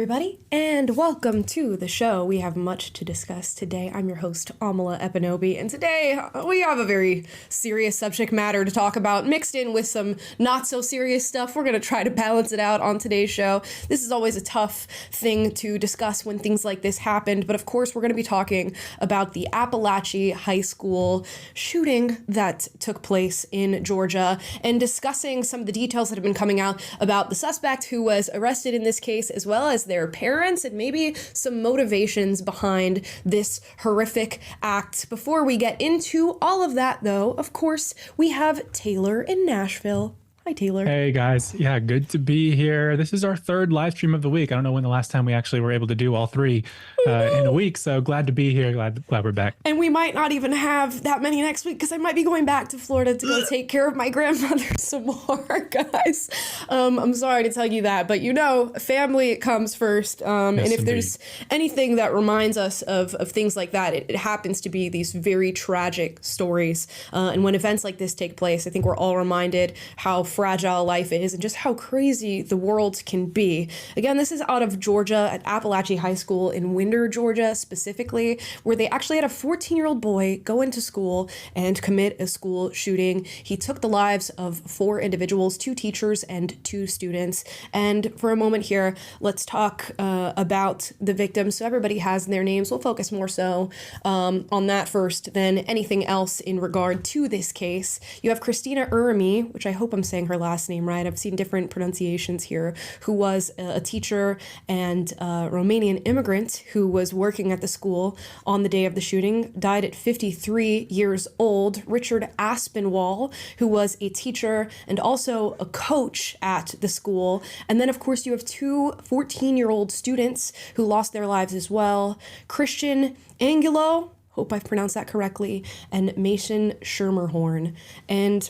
everybody, and welcome to the show. We have much to discuss today. I'm your host, Amala Epinobi, and today we have a very serious subject matter to talk about, mixed in with some not-so-serious stuff. We're going to try to balance it out on today's show. This is always a tough thing to discuss when things like this happened, but of course we're going to be talking about the Appalachia High School shooting that took place in Georgia, and discussing some of the details that have been coming out about the suspect who was arrested in this case, as well as their parents, and maybe some motivations behind this horrific act. Before we get into all of that, though, of course, we have Taylor in Nashville. Hi, Taylor. Hey, guys. Yeah, good to be here. This is our third live stream of the week. I don't know when the last time we actually were able to do all three in a week. So glad to be here. Glad we're back. And we might not even have that many next week because I might be going back to Florida to go take care of my grandmother some more, guys. I'm sorry to tell you that, but you know, family comes first. Yes, and if indeed. there's anything that reminds us of things like that, it happens to be these very tragic stories. And when events like this take place, I think we're all reminded how fragile life is and just how crazy the world can be. Again, this is out of Georgia at Appalachia High School in Winder, Georgia, specifically, where they actually had a 14-year-old boy go into school and commit a school shooting. He took the lives of 4 individuals, 2 teachers and 2 students. And for a moment here, let's talk about the victims. So everybody has their names. We'll focus more so on that first than anything else in regard to this case. You have Christina Urmi, which I hope I'm saying her last name right. I've seen different pronunciations here, who was a teacher and a Romanian immigrant who was working at the school on the day of the shooting, died at 53 years old. Richard Aspinwall, who was a teacher and also a coach at the school. And then, of course, you have 2 14-year-old students who lost their lives as well. Christian Angulo, hope I've pronounced that correctly, and Mason Schermerhorn. And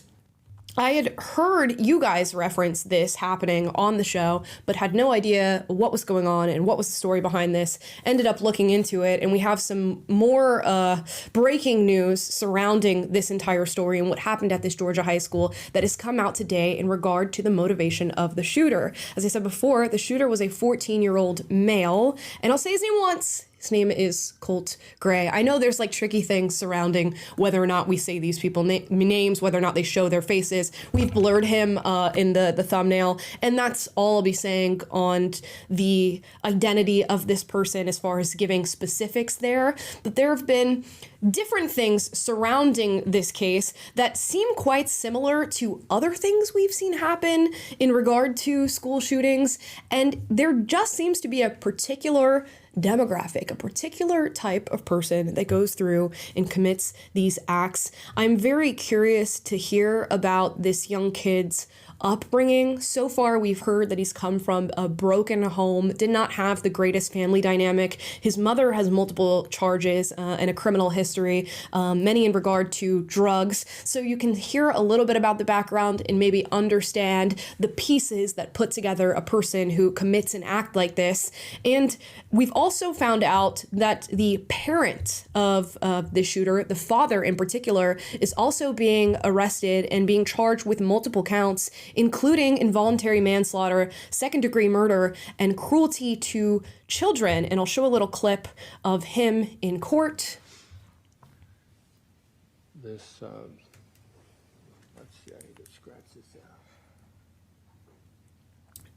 I had heard you guys reference this happening on the show, but had no idea what was going on and what was the story behind this. Ended up looking into it, and we have some more breaking news surrounding this entire story and what happened at this Georgia high school that has come out today in regard to the motivation of the shooter. As I said before, the shooter was a 14-year-old male, and I'll say his name once. His name is Colt Gray. I know there's like tricky things surrounding whether or not we say these people names, whether or not they show their faces. We've blurred him in the thumbnail, and that's all I'll be saying on the identity of this person as far as giving specifics there. But there have been different things surrounding this case that seem quite similar to other things we've seen happen in regard to school shootings, and there just seems to be a particular demographic, a particular type of person that goes through and commits these acts. I'm very curious to hear about this young kid's upbringing. So far, we've heard that he's come from a broken home, did not have the greatest family dynamic. His mother has multiple charges and a criminal history, many in regard to drugs. So you can hear a little bit about the background and maybe understand the pieces that put together a person who commits an act like this. And we've also found out that the parent of the shooter, the father in particular, is also being arrested and being charged with multiple counts, including involuntary manslaughter, second-degree murder, and cruelty to children. And I'll show a little clip of him in court. This, let's see, I need to scratch this out.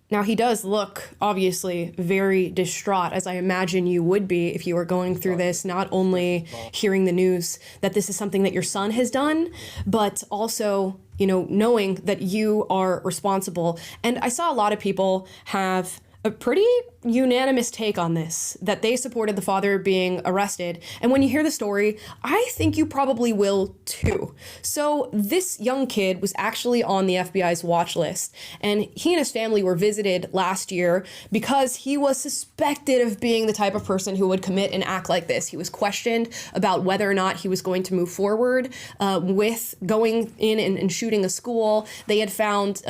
Now, he does look, obviously, very distraught, as I imagine you would be if you were going through this, not only hearing the news that this is something that your son has done, but also, you know, knowing that you are responsible. And I saw a lot of people have a pretty unanimous take on this, that they supported the father being arrested. And when you hear the story, I think you probably will too. So this young kid was actually on the FBI's watch list, and he and his family were visited last year because he was suspected of being the type of person who would commit an act like this. He was questioned about whether or not he was going to move forward with going in and shooting a school. They had found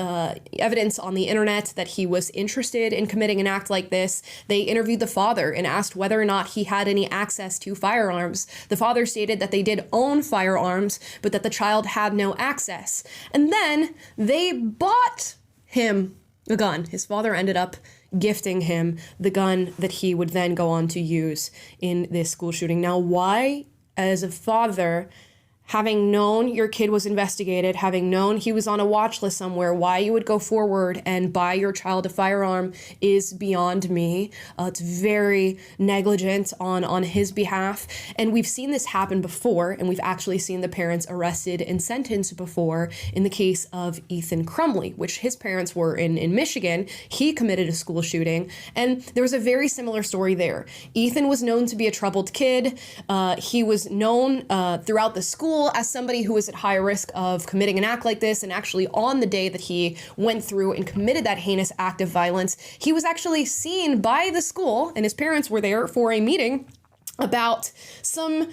evidence on the internet that he was interested in committing an act like this. They interviewed the father and asked whether or not he had any access to firearms. The father stated that they did own firearms, but that the child had no access. And then they bought him a gun. His father ended up gifting him the gun that he would then go on to use in this school shooting. Now, why, as a father, having known your kid was investigated, having known he was on a watch list somewhere, why you would go forward and buy your child a firearm is beyond me. It's very negligent on his behalf. And we've seen this happen before, and we've actually seen the parents arrested and sentenced before in the case of Ethan Crumley, which his parents were in Michigan. He committed a school shooting, and there was a very similar story there. Ethan was known to be a troubled kid. He was known throughout the school as somebody who was at high risk of committing an act like this. And actually, on the day that he went through and committed that heinous act of violence, he was actually seen by the school, and his parents were there for a meeting about some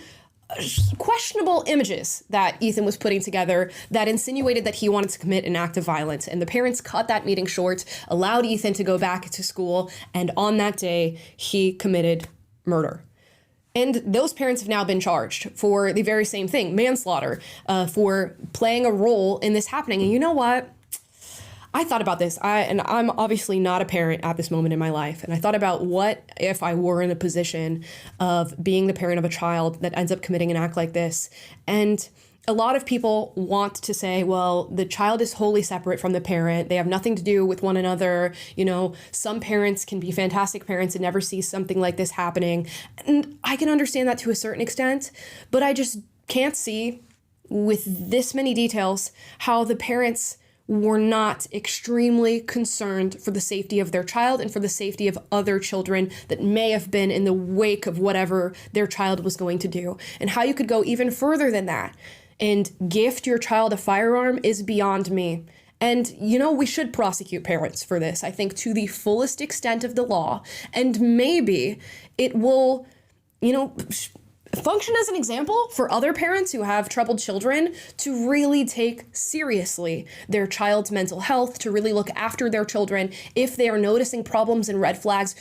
questionable images that Ethan was putting together that insinuated that he wanted to commit an act of violence. And the parents cut that meeting short, allowed Ethan to go back to school, and on that day, he committed murder. And those parents have now been charged for the very same thing, manslaughter, for playing a role in this happening. And you know what? I thought about this, and I'm obviously not a parent at this moment in my life. And I thought about what if I were in a position of being the parent of a child that ends up committing an act like this. And a lot of people want to say, well, the child is wholly separate from the parent. They have nothing to do with one another. You know, some parents can be fantastic parents and never see something like this happening. And I can understand that to a certain extent, but I just can't see with this many details how the parents were not extremely concerned for the safety of their child and for the safety of other children that may have been in the wake of whatever their child was going to do. And how you could go even further than that and gift your child a firearm is beyond me. And, you know, we should prosecute parents for this, I think, to the fullest extent of the law. And maybe it will, you know, function as an example for other parents who have troubled children to really take seriously their child's mental health, to really look after their children if they are noticing problems and red flags.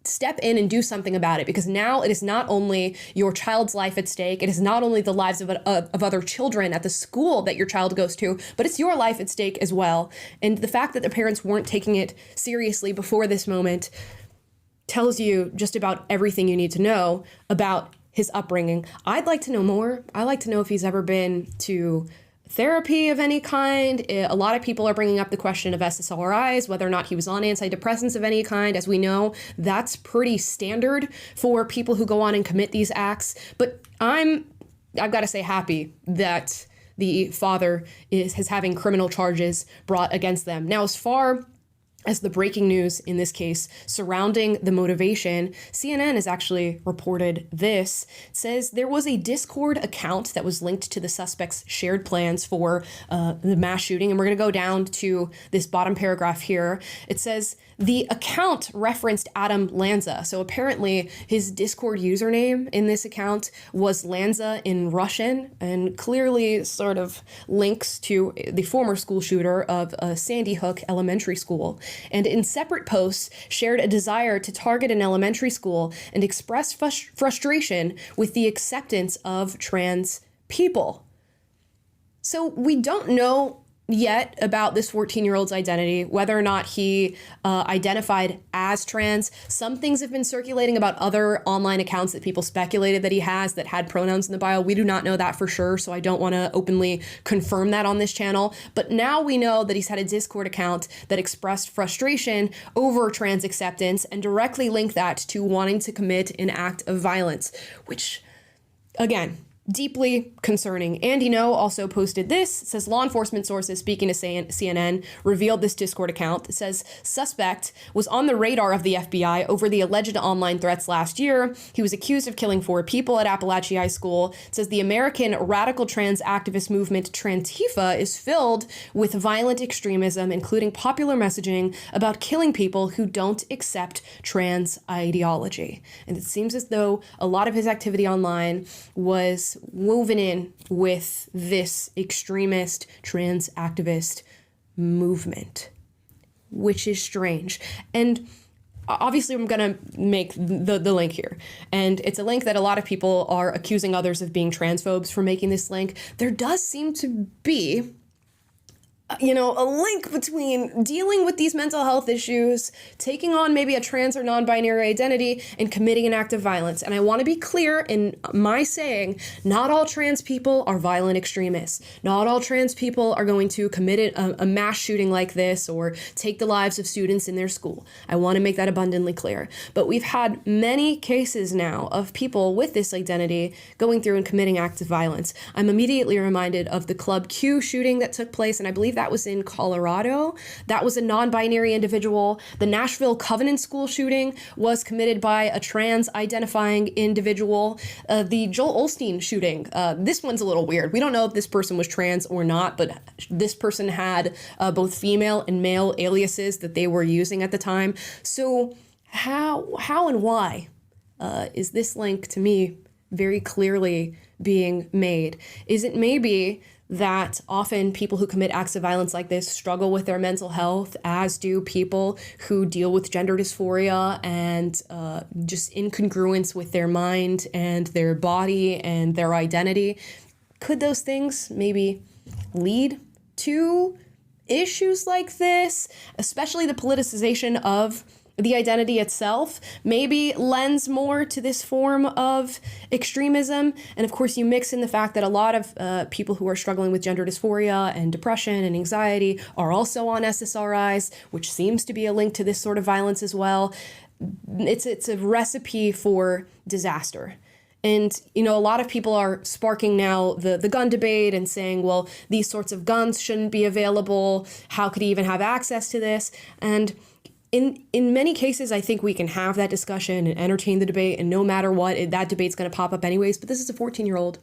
Step in and do something about it, because now it is not only your child's life at stake, it is not only the lives of other children at the school that your child goes to, but it's your life at stake as well. And the fact that the parents weren't taking it seriously before this moment tells you just about everything you need to know about his upbringing. I'd like to know more. I'd like to know if he's ever been to therapy of any kind. A lot of people are bringing up the question of SSRIs, whether or not he was on antidepressants of any kind. As we know, that's pretty standard for people who go on and commit these acts. But I've got to say happy that the father is having criminal charges brought against them. Now, as far as the breaking news in this case surrounding the motivation, CNN has actually reported this. It says there was a Discord account that was linked to the suspect's shared plans for the mass shooting. And we're going to go down to this bottom paragraph here. It says the account referenced Adam Lanza. So apparently his Discord username in this account was Lanza in Russian, and clearly sort of links to the former school shooter of Sandy Hook Elementary School. And in separate posts shared a desire to target an elementary school and express frustration with the acceptance of trans people. So we don't know yet about this 14-year-old's identity, whether or not he identified as trans. Some things have been circulating about other online accounts that people speculated that he has that had pronouns in the bio. We do not know that for sure, so I don't want to openly confirm that on this channel. But now we know that he's had a Discord account that expressed frustration over trans acceptance and directly linked that to wanting to commit an act of violence, which, again, deeply concerning. Andy No also posted this. It says law enforcement sources speaking to CNN revealed this Discord account. It says suspect was on the radar of the FBI over the alleged online threats last year. He was accused of killing 4 people at Appalachia High School. It says the American radical trans activist movement Trantifa is filled with violent extremism, including popular messaging about killing people who don't accept trans ideology. And it seems as though a lot of his activity online was woven in with this extremist trans activist movement, which is strange. And obviously I'm going to make the link here. And it's a link that a lot of people are accusing others of being transphobes for making this link. There does seem to be a link between dealing with these mental health issues, taking on maybe a trans or non-binary identity, and committing an act of violence. And I want to be clear in my saying, not all trans people are violent extremists. Not all trans people are going to commit a mass shooting like this or take the lives of students in their school. I want to make that abundantly clear. But we've had many cases now of people with this identity going through and committing acts of violence. I'm immediately reminded of the Club Q shooting that took place, and I believe that was in Colorado. That was a non-binary individual. The Nashville Covenant School shooting was committed by a trans-identifying individual. The Joel Osteen shooting, this one's a little weird. We don't know if this person was trans or not, but this person had both female and male aliases that they were using at the time. So how and why is this link to me very clearly being made? Is it maybe that often people who commit acts of violence like this struggle with their mental health, as do people who deal with gender dysphoria and just incongruence with their mind and their body and their identity? Could those things maybe lead to issues like this, especially the politicization of the identity itself maybe lends more to this form of extremism? And of course, you mix in the fact that a lot of people who are struggling with gender dysphoria and depression and anxiety are also on SSRIs, which seems to be a link to this sort of violence as well. It's a recipe for disaster. And, a lot of people are sparking now the gun debate and saying, well, these sorts of guns shouldn't be available. How could he even have access to this? And in many cases, I think we can have that discussion and entertain the debate, and no matter what, that debate's going to pop up anyways. But this is a 14-year-old.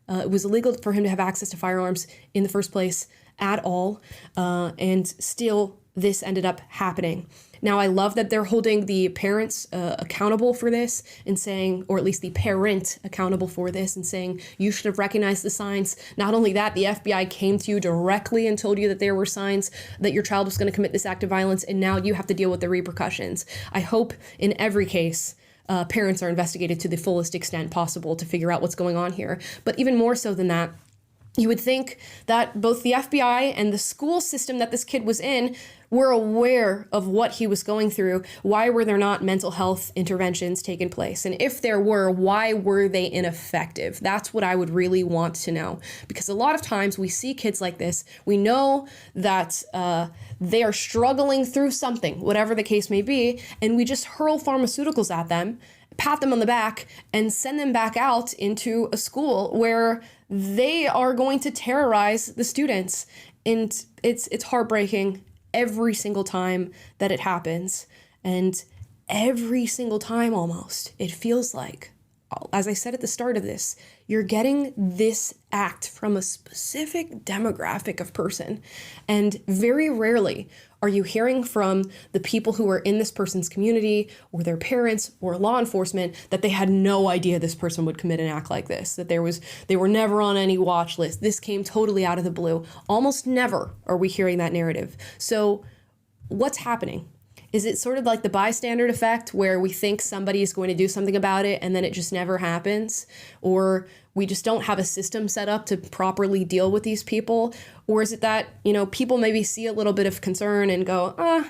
It was illegal for him to have access to firearms in the first place at all, and still this ended up happening. Now, I love that they're holding the parents accountable for this and saying, or at least the parent accountable for this and saying, you should have recognized the signs. Not only that, the FBI came to you directly and told you that there were signs that your child was going to commit this act of violence, and now you have to deal with the repercussions. I hope in every case, parents are investigated to the fullest extent possible to figure out what's going on here. But even more so than that, you would think that both the FBI and the school system that this kid was in were aware of what he was going through. Why were there not mental health interventions taking place? And if there were, why were they ineffective? That's what I would really want to know. Because a lot of times we see kids like this, we know that they are struggling through something, whatever the case may be, and we just hurl pharmaceuticals at them, pat them on the back, and send them back out into a school where they are going to terrorize the students. And it's heartbreaking every single time that it happens. And every single time almost, it feels like, as I said at the start of this, you're getting this act from a specific demographic of person. And very rarely are you hearing from the people who are in this person's community or their parents or law enforcement that they had no idea this person would commit an act like this, that they were never on any watch list. This came totally out of the blue. Almost never are we hearing that narrative. So what's happening? Is it sort of like the bystander effect where we think somebody is going to do something about it and then it just never happens? Or we just don't have a system set up to properly deal with these people? Or is it that, people maybe see a little bit of concern and go,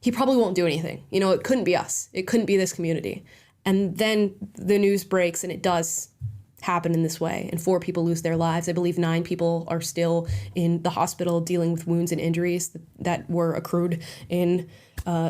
he probably won't do anything. It couldn't be us. It couldn't be this community. And then the news breaks and it does happen in this way, and 4 people lose their lives. I believe 9 people are still in the hospital dealing with wounds and injuries that were accrued in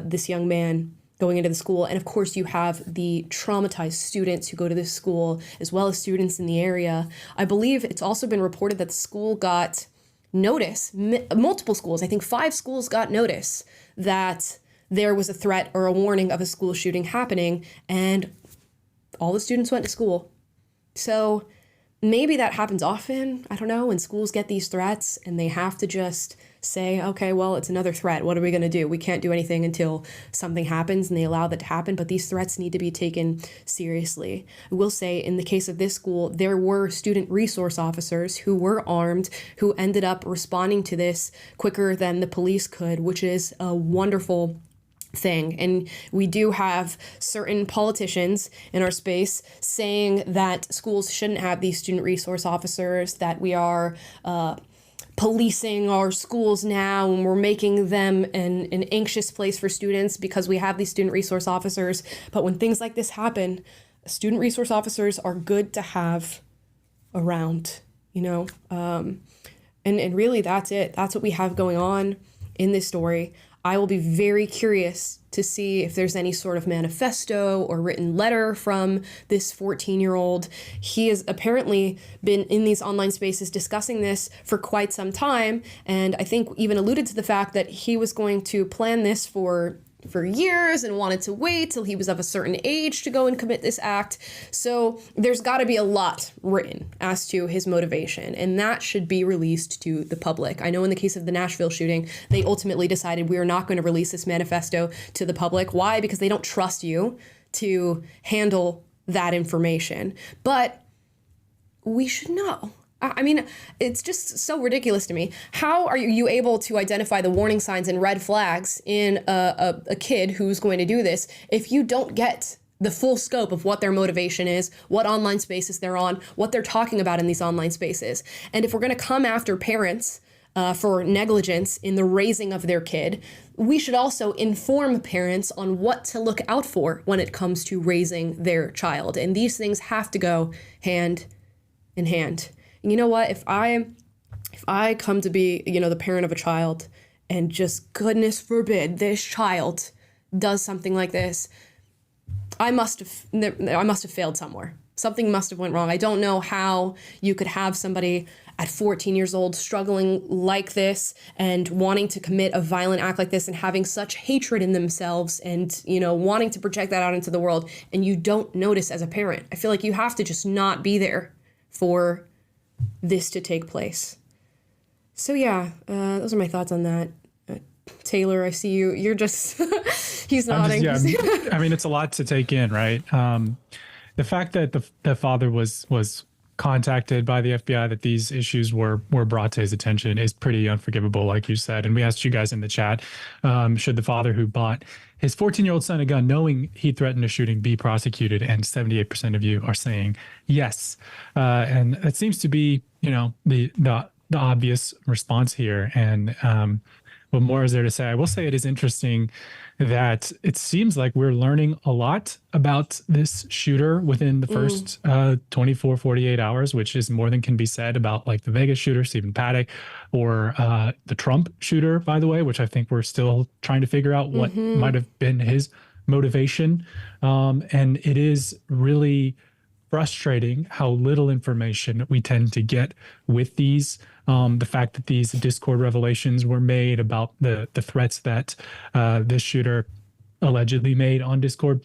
this young man going into the school. And of course, you have the traumatized students who go to this school, as well as students in the area. I believe it's also been reported that the school got notice, multiple schools, I think 5 schools got notice that there was a threat or a warning of a school shooting happening, and all the students went to school. So maybe that happens often. I don't know, when schools get these threats and they have to just say, okay, well, it's another threat. What are we going to do? We can't do anything until something happens, and they allow that to happen. But these threats need to be taken seriously. I will say, in the case of this school, there were student resource officers who were armed, who ended up responding to this quicker than the police could, which is a wonderful thing. And we do have certain politicians in our space saying that schools shouldn't have these student resource officers, that we are policing our schools now, and we're making them an anxious place for students because we have these student resource officers. But when things like this happen, student resource officers are good to have around, you know? And really that's it. That's what we have going on in this story. I will be very curious to see if there's any sort of manifesto or written letter from this 14-year-old. He has apparently been in these online spaces discussing this for quite some time, and I think even alluded to the fact that he was going to plan this for years and wanted to wait till he was of a certain age to go and commit this act. So there's got to be a lot written as to his motivation, and that should be released to the public. I know in the case of the Nashville shooting, they ultimately decided we are not going to release this manifesto to the public. Why? Because they don't trust you to handle that information. But we should know. I mean, it's just so ridiculous to me. How are you able to identify the warning signs and red flags in a kid who's going to do this if you don't get the full scope of what their motivation is, what online spaces they're on, what they're talking about in these online spaces? And if we're going to come after parents for negligence in the raising of their kid, we should also inform parents on what to look out for when it comes to raising their child. And these things have to go hand in hand. You know what? If I come to be, you know, the parent of a child, and just goodness forbid this child does something like this, I must have failed somewhere. Something must have went wrong. I don't know how you could have somebody at 14 years old struggling like this and wanting to commit a violent act like this and having such hatred in themselves and, you know, wanting to project that out into the world, and you don't notice as a parent. I feel like you have to just not be there for this to take place. So yeah, those are my thoughts on that. Taylor, I see you. You're just, he's nodding. I mean, it's a lot to take in, right? The fact that the father was contacted by the FBI, that these issues were brought to his attention, is pretty unforgivable, like you said. And we asked you guys in the chat, should the father who bought his 14-year-old son a gun knowing he threatened a shooting be prosecuted? And 78% of you are saying yes. And it seems to be, you know, the obvious response here. And what more is there to say? I will say it is interesting that it seems like we're learning a lot about this shooter within the first 24, 48 hours, which is more than can be said about like the Vegas shooter, Stephen Paddock, or the Trump shooter, by the way, which I think we're still trying to figure out what might have been his motivation. And it is really frustrating how little information we tend to get with these. The fact that these Discord revelations were made about the threats that this shooter allegedly made on Discord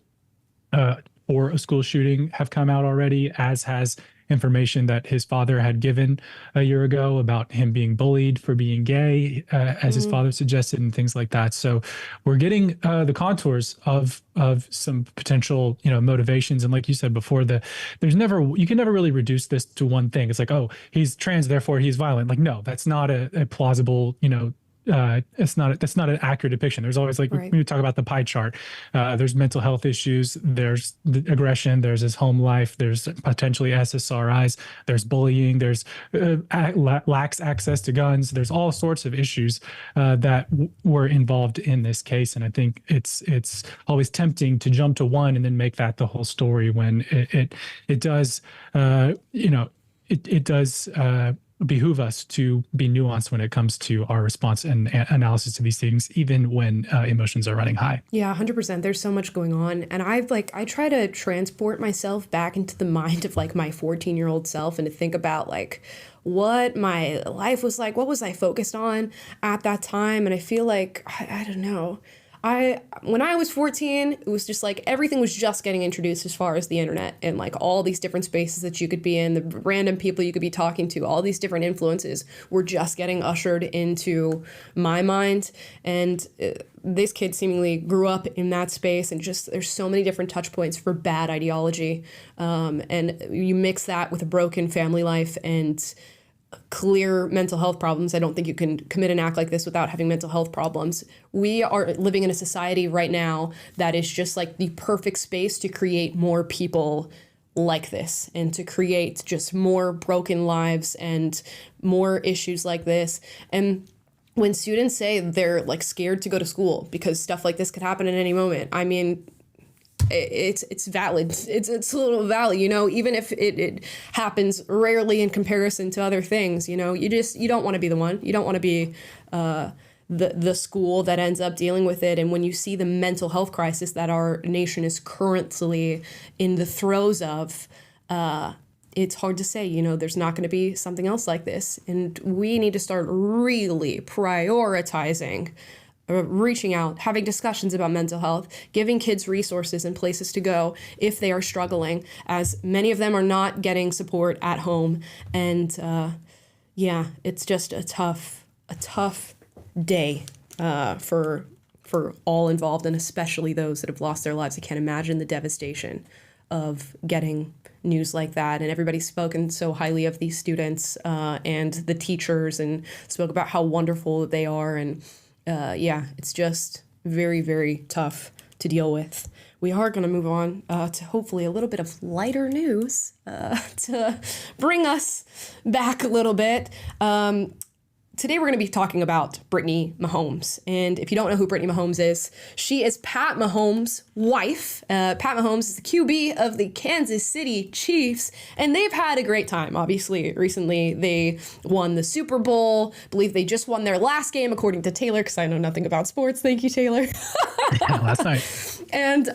for a school shooting have come out already, as has information that his father had given a year ago about him being bullied for being gay, as his father suggested, and things like that. So we're getting the contours of some potential, you know, motivations. And like you said before, you can never really reduce this to one thing. It's like, oh, he's trans, therefore he's violent. Like, no, that's not a plausible, you know, that's not an accurate depiction. There's always, like, when we talk about the pie chart, there's mental health issues, there's the aggression, there's his home life, there's potentially SSRIs, there's bullying, there's lacks access to guns. There's all sorts of issues that were involved in this case. And I think it's always tempting to jump to one and then make that the whole story, when it does, you know, it does behoove us to be nuanced when it comes to our response and analysis to these things, even when emotions are running high. Yeah, 100%. There's so much going on. And I try to transport myself back into the mind of like my 14-year-old self and to think about like what my life was like, what was I focused on at that time. And I feel like, I don't know. When I was 14, it was just like everything was just getting introduced as far as the internet and like all these different spaces that you could be in, the random people you could be talking to, all these different influences were just getting ushered into my mind. And this kid seemingly grew up in that space, and just there's so many different touch points for bad ideology. And you mix that with a broken family life and clear mental health problems. I don't think you can commit an act like this without having mental health problems. We are living in a society right now that is just like the perfect space to create more people like this and to create just more broken lives and more issues like this. And when students say they're like scared to go to school because stuff like this could happen at any moment, I mean, it's valid. It's a little valid, you know, even if it happens rarely in comparison to other things, you know, you don't want to be the one. You don't want to be the school that ends up dealing with it. And when you see the mental health crisis that our nation is currently in the throes of, it's hard to say, you know, there's not going to be something else like this. And we need to start really prioritizing reaching out, having discussions about mental health, giving kids resources and places to go if they are struggling, as many of them are not getting support at home. And yeah, it's just a tough day for all involved, and especially those that have lost their lives. I can't imagine the devastation of getting news like that. And everybody's spoken so highly of these students and the teachers and spoke about how wonderful they are. And yeah, it's just very, very tough to deal with. We are going to move on to hopefully a little bit of lighter news to bring us back a little bit. Today we're going to be talking about Brittany Mahomes. And if you don't know who Brittany Mahomes is, she is Pat Mahomes' wife. Pat Mahomes is the QB of the Kansas City Chiefs, and they've had a great time. Obviously, recently they won the Super Bowl. I believe they just won their last game, according to Taylor, because I know nothing about sports. Thank you, Taylor. Yeah, last night. And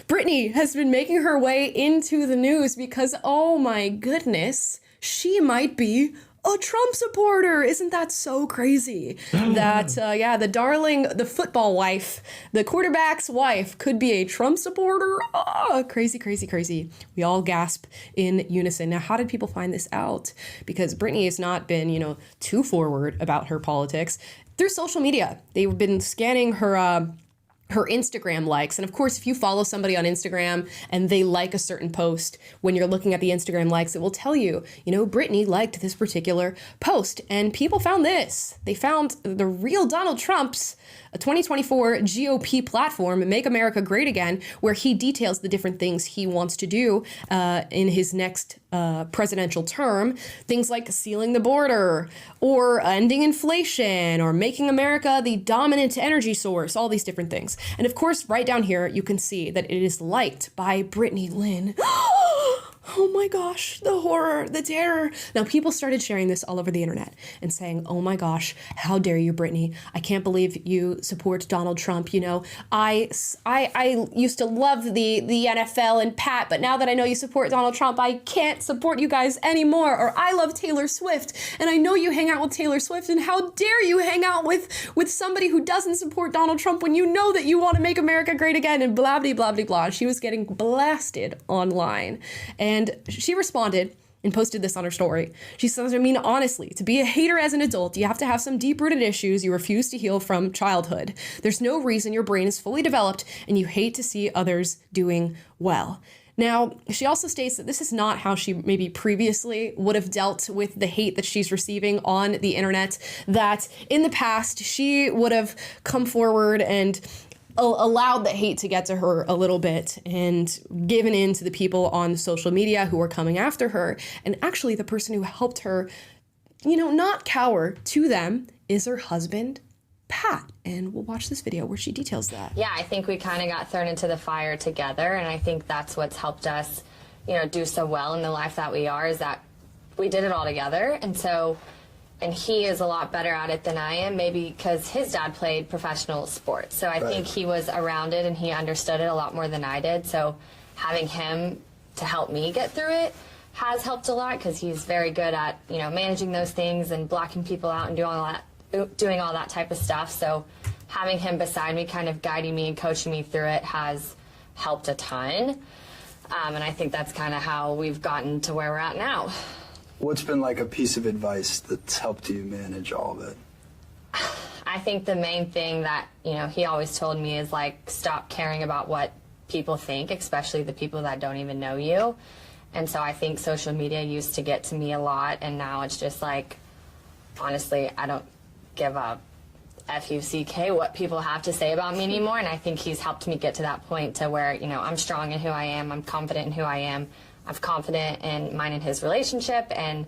Brittany has been making her way into the news because, oh my goodness, she might be a Trump supporter. Isn't that so crazy? That, yeah, the darling, the football wife, the quarterback's wife could be a Trump supporter. Oh, crazy, crazy, crazy. We all gasp in unison. Now, how did people find this out? Because Brittany has not been, you know, too forward about her politics through social media. They've been scanning her Instagram likes. And of course, if you follow somebody on Instagram and they like a certain post, when you're looking at the Instagram likes, it will tell you, you know, Brittany liked this particular post. And people found this. They found the real Donald Trump's 2024 GOP platform, Make America Great Again, where he details the different things he wants to do in his next presidential term. Things like sealing the border, or ending inflation, or making America the dominant energy source, all these different things. And of course, right down here, you can see that it is liked by Brittany Lynn. Oh my gosh, the horror, the terror. Now, people started sharing this all over the internet and saying, oh my gosh, how dare you, Brittany? I can't believe you support Donald Trump. You know, I used to love the NFL and Pat, but now that I know you support Donald Trump, I can't support you guys anymore. Or I love Taylor Swift, and I know you hang out with Taylor Swift, and how dare you hang out with somebody who doesn't support Donald Trump when you know that you want to make America great again, and blah, blah, blah, blah, blah. She was getting blasted online. And she responded and posted this on her story. She says, I mean, honestly, to be a hater as an adult, you have to have some deep-rooted issues you refuse to heal from childhood. There's no reason your brain is fully developed and you hate to see others doing well. Now, she also states that this is not how she maybe previously would have dealt with the hate that she's receiving on the internet, that in the past she would have come forward and allowed the hate to get to her a little bit and given in to the people on social media who were coming after her. And actually the person who helped her, you know, not cower to them is her husband, Pat. And we'll watch this video where she details that. Yeah, I think we kind of got thrown into the fire together. And I think that's what's helped us, you know, do so well in the life that we are, is that we did it all together. And he is a lot better at it than I am, maybe because his dad played professional sports. So I think he was around it and he understood it a lot more than I did. So having him to help me get through it has helped a lot, because he's very good at, you know, managing those things and blocking people out and doing all that type of stuff. So having him beside me, kind of guiding me and coaching me through it, has helped a ton. And I think that's kind of how we've gotten to where we're at now. What's been like a piece of advice that's helped you manage all of it? I think the main thing that, you know, he always told me is, like, stop caring about what people think, especially the people that don't even know you. And so I think social media used to get to me a lot, and now it's just like, honestly, I don't give a F-U-C-K what people have to say about me anymore. And I think he's helped me get to that point to where, you know, I'm strong in who I am, I'm confident in who I am. I'm confident in mine and his relationship, and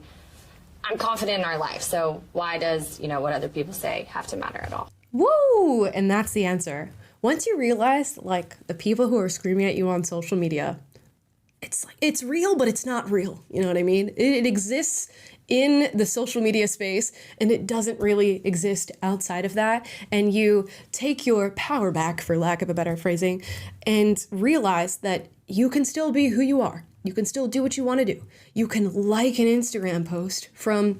I'm confident in our life. So why does, what other people say have to matter at all? Woo! And that's the answer. Once you realize, like, the people who are screaming at you on social media, it's like, it's real, but it's not real. You know what I mean? It exists in the social media space, and it doesn't really exist outside of that. And you take your power back, for lack of a better phrasing, and realize that you can still be who you are. You can still do what you want to do. You can like an Instagram post from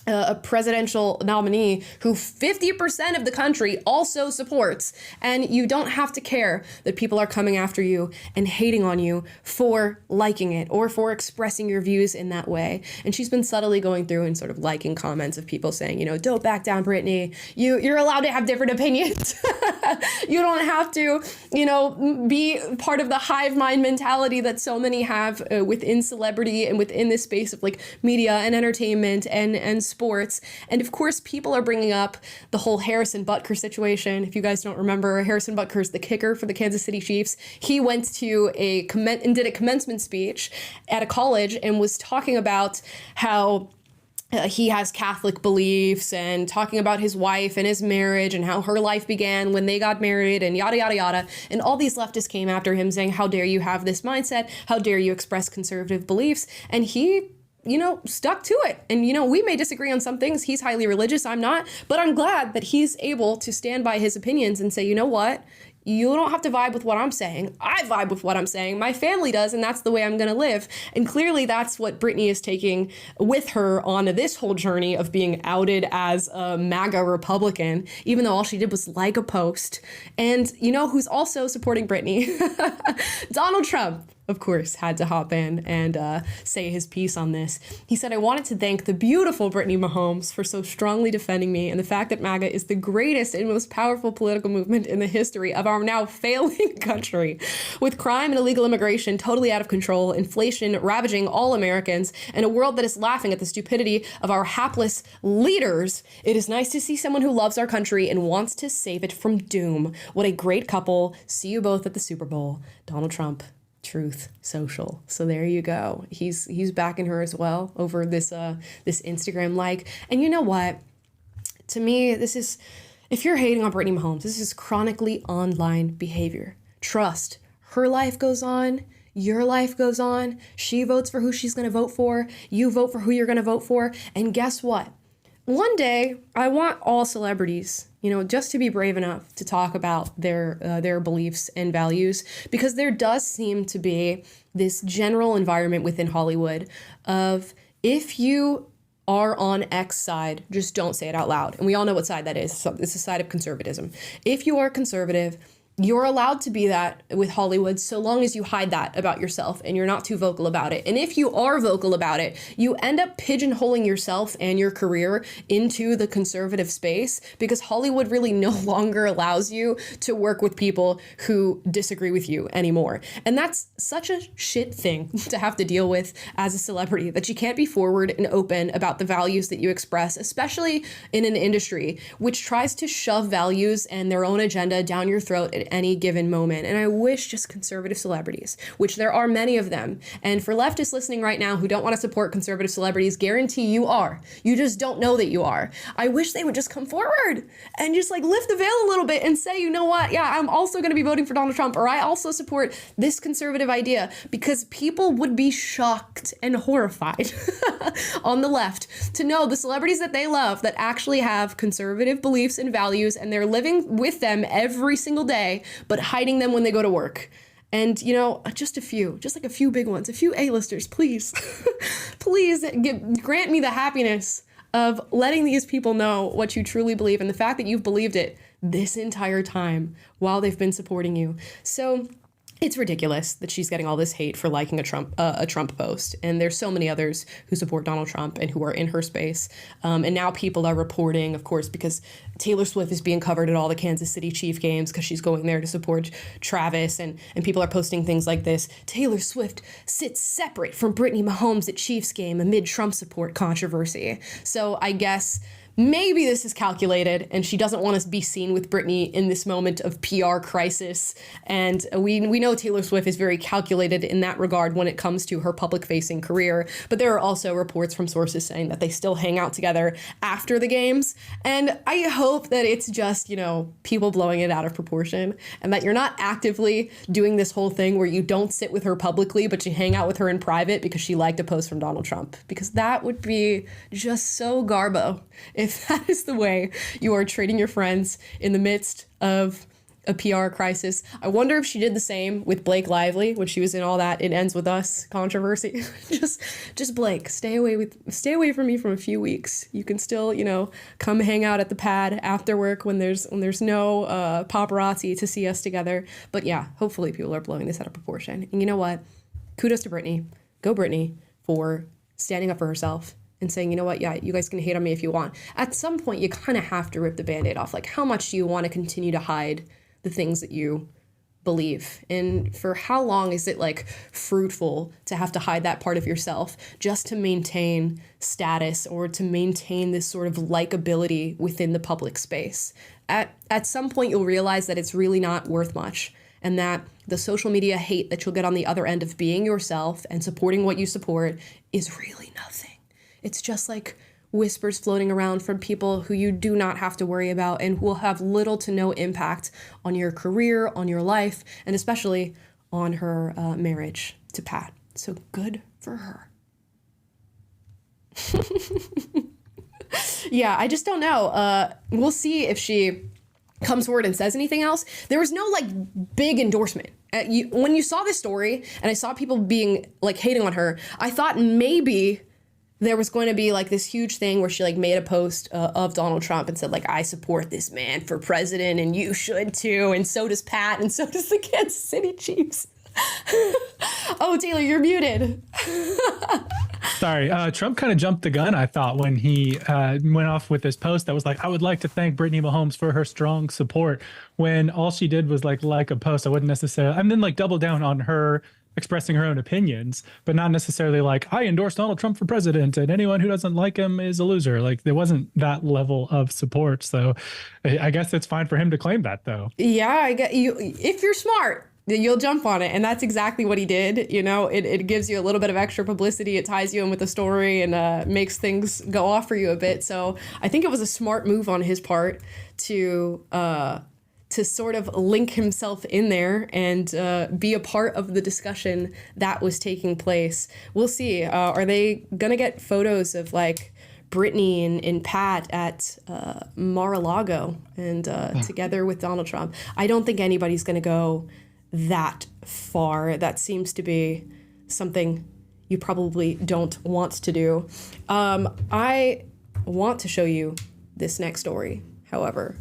a presidential nominee who 50% of the country also supports, and you don't have to care that people are coming after you and hating on you for liking it or for expressing your views in that way. And she's been subtly going through and sort of liking comments of people saying, don't back down, Brittany. You're allowed to have different opinions. You don't have to, be part of the hive mind mentality that so many have within celebrity and within this space of like media and entertainment and sports. And of course, people are bringing up the whole Harrison Butker situation. If you guys don't remember, Harrison Butker is the kicker for the Kansas City Chiefs. He went to and did a commencement speech at a college and was talking about how he has Catholic beliefs and talking about his wife and his marriage and how her life began when they got married and yada, yada, yada. And all these leftists came after him saying, how dare you have this mindset? How dare you express conservative beliefs? And he stuck to it. And, we may disagree on some things. He's highly religious. I'm not. But I'm glad that he's able to stand by his opinions and say, you know what? You don't have to vibe with what I'm saying. I vibe with what I'm saying. My family does, and that's the way I'm going to live. And clearly that's what Brittany is taking with her on this whole journey of being outed as a MAGA Republican, even though all she did was like a post. And who's also supporting Brittany? Donald Trump, of course, had to hop in and say his piece on this. He said, I wanted to thank the beautiful Brittany Mahomes for so strongly defending me and the fact that MAGA is the greatest and most powerful political movement in the history of our now failing country. With crime and illegal immigration totally out of control, inflation ravaging all Americans, and a world that is laughing at the stupidity of our hapless leaders, it is nice to see someone who loves our country and wants to save it from doom. What a great couple. See you both at the Super Bowl. Donald Trump. Truth Social. So there you go. He's backing her as well over this Instagram like. And you know what? To me, this is, if you're hating on Brittany Mahomes, this is chronically online behavior. Trust. Her life goes on. Your life goes on. She votes for who she's going to vote for. You vote for who you're going to vote for. And guess what? One day, I want all celebrities, just to be brave enough to talk about their beliefs and values, because there does seem to be this general environment within Hollywood of, if you are on X side, just don't say it out loud. And we all know what side that is. So it's the side of conservatism. If you are conservative, you're allowed to be that with Hollywood so long as you hide that about yourself and you're not too vocal about it. And if you are vocal about it, you end up pigeonholing yourself and your career into the conservative space, because Hollywood really no longer allows you to work with people who disagree with you anymore. And that's such a shit thing to have to deal with as a celebrity, that you can't be forward and open about the values that you express, especially in an industry which tries to shove values and their own agenda down your throat at any given moment. And I wish just conservative celebrities, which there are many of them, and for leftists listening right now who don't want to support conservative celebrities, guarantee you are. You just don't know that you are. I wish they would just come forward and just lift the veil a little bit and say, you know what? Yeah, I'm also going to be voting for Donald Trump, or I also support this conservative idea, because people would be shocked and horrified on the left to know the celebrities that they love that actually have conservative beliefs and values, and they're living with them every single day, but hiding them when they go to work. And, just a few big ones, a few A-listers, please, please grant me the happiness of letting these people know what you truly believe and the fact that you've believed it this entire time while they've been supporting you. So it's ridiculous that she's getting all this hate for liking a Trump post. And there's so many others who support Donald Trump and who are in her space. And now people are reporting, of course, because Taylor Swift is being covered at all the Kansas City Chief games because she's going there to support Travis. And people are posting things like this. Taylor Swift sits separate from Brittany Mahomes at Chiefs game amid Trump support controversy. So I guess maybe this is calculated and she doesn't want to be seen with Brittany in this moment of PR crisis. And we know Taylor Swift is very calculated in that regard when it comes to her public-facing career. But there are also reports from sources saying that they still hang out together after the games. And I hope that it's just, you know, people blowing it out of proportion and that you're not actively doing this whole thing where you don't sit with her publicly, but you hang out with her in private because she liked a post from Donald Trump. Because that would be just so garbo if that is the way you are treating your friends in the midst of a PR crisis. I wonder if she did the same with Blake Lively when she was in all that "It Ends With Us" controversy. just Blake, stay away from me for a few weeks. You can still, you know, come hang out at the pad after work when there's no paparazzi to see us together. But yeah, hopefully people are blowing this out of proportion. And you know what? Kudos to Brittany. Go Brittany for standing up for herself and saying, you know what, yeah, you guys can hate on me if you want. At some point, you kind of have to rip the Band-Aid off. Like, how much do you want to continue to hide the things that you believe? And for how long is it, like, fruitful to have to hide that part of yourself just to maintain status or to maintain this sort of likability within the public space? At some point, you'll realize that it's really not worth much, and that the social media hate that you'll get on the other end of being yourself and supporting what you support is really nothing. It's just like whispers floating around from people who you do not have to worry about and who will have little to no impact on your career, on your life, and especially on her marriage to Pat. So good for her. Yeah, I just don't know. We'll see if she comes forward and says anything else. There was no like big endorsement. When you saw this story and I saw people being like hating on her, I thought maybe there was going to be like this huge thing where she like made a post of Donald Trump and said like, I support this man for president and you should too. And so does Pat and so does the Kansas City Chiefs. Oh, Taylor, you're muted. Sorry, Trump kind of jumped the gun, I thought, when he went off with this post that was like, I would like to thank Brittany Mahomes for her strong support, when all she did was like a post. I wouldn't necessarily, and then like double down on her expressing her own opinions, but not necessarily like, I endorse Donald Trump for president and anyone who doesn't like him is a loser. Like there wasn't that level of support. So I guess it's fine for him to claim that though. Yeah, I get you. If you're smart, you'll jump on it. And that's exactly what he did. You know, it gives you a little bit of extra publicity. It ties you in with the story and makes things go off for you a bit. So I think it was a smart move on his part to sort of link himself in there and be a part of the discussion that was taking place. We'll see. Are they going to get photos of like Brittany and Pat at Mar-a-Lago and together with Donald Trump? I don't think anybody's going to go that far. That seems to be something you probably don't want to do. I want to show you this next story. However,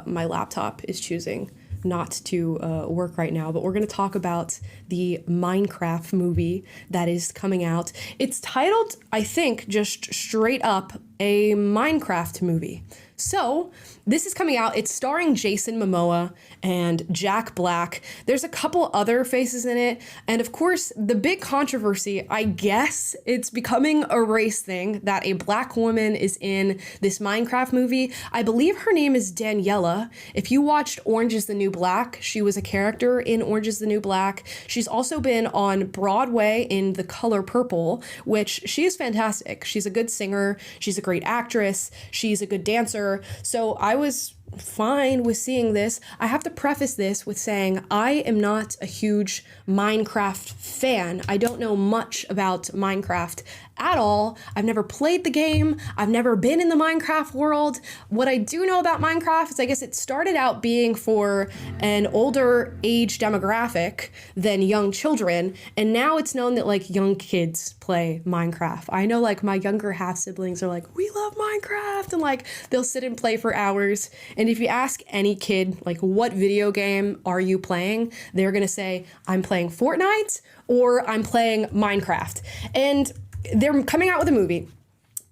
my laptop is choosing not to work right now, but we're going to talk about the Minecraft movie that is coming out. It's titled, I think, just straight up a Minecraft movie. So this is coming out. It's starring Jason Momoa and Jack Black. There's a couple other faces in it. And of course, the big controversy, I guess it's becoming a race thing, that a black woman is in this Minecraft movie. I believe her name is Daniela. If you watched Orange is the New Black, she was a character in Orange is the New Black. She's also been on Broadway in The Color Purple, which she is fantastic. She's a good singer. She's a great actress. She's a good dancer. So I was fine with seeing this. I have to preface this with saying I am not a huge Minecraft fan. I don't know much about Minecraft at all. I've never played the game. I've never been in the Minecraft world. What I do know about Minecraft is I guess it started out being for an older age demographic than young children, and now it's known that like young kids play Minecraft. I know like my younger half siblings are like, we love Minecraft, and like they'll sit and play for hours. And if you ask any kid like, what video game are you playing, they're gonna say, I'm playing Fortnite or I'm playing Minecraft. And they're coming out with a movie,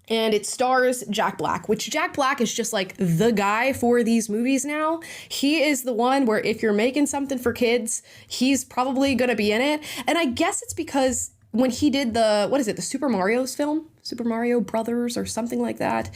and it stars Jack Black, which Jack Black is just like the guy for these movies now. He is the one where if you're making something for kids, he's probably gonna be in it. And I guess it's because when he did the Super Mario's film, Super Mario Brothers or something like that,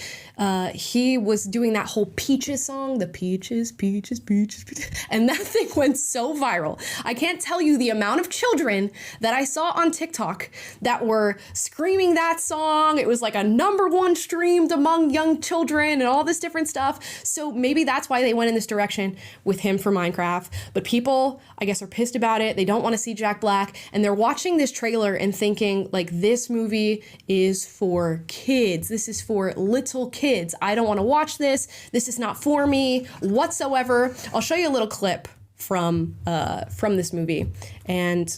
he was doing that whole Peaches song, the Peaches, Peaches, Peaches, Peaches, and that thing went so viral. I can't tell you the amount of children that I saw on TikTok that were screaming that song. It was like a #1 streamed among young children and all this different stuff. So maybe that's why they went in this direction with him for Minecraft. But people, I guess, are pissed about it. They don't want to see Jack Black, and they're watching this trailer and thinking like, this movie is for kids. This is for little kids. I don't want to watch this. This is not for me whatsoever. I'll show you a little clip from this movie, and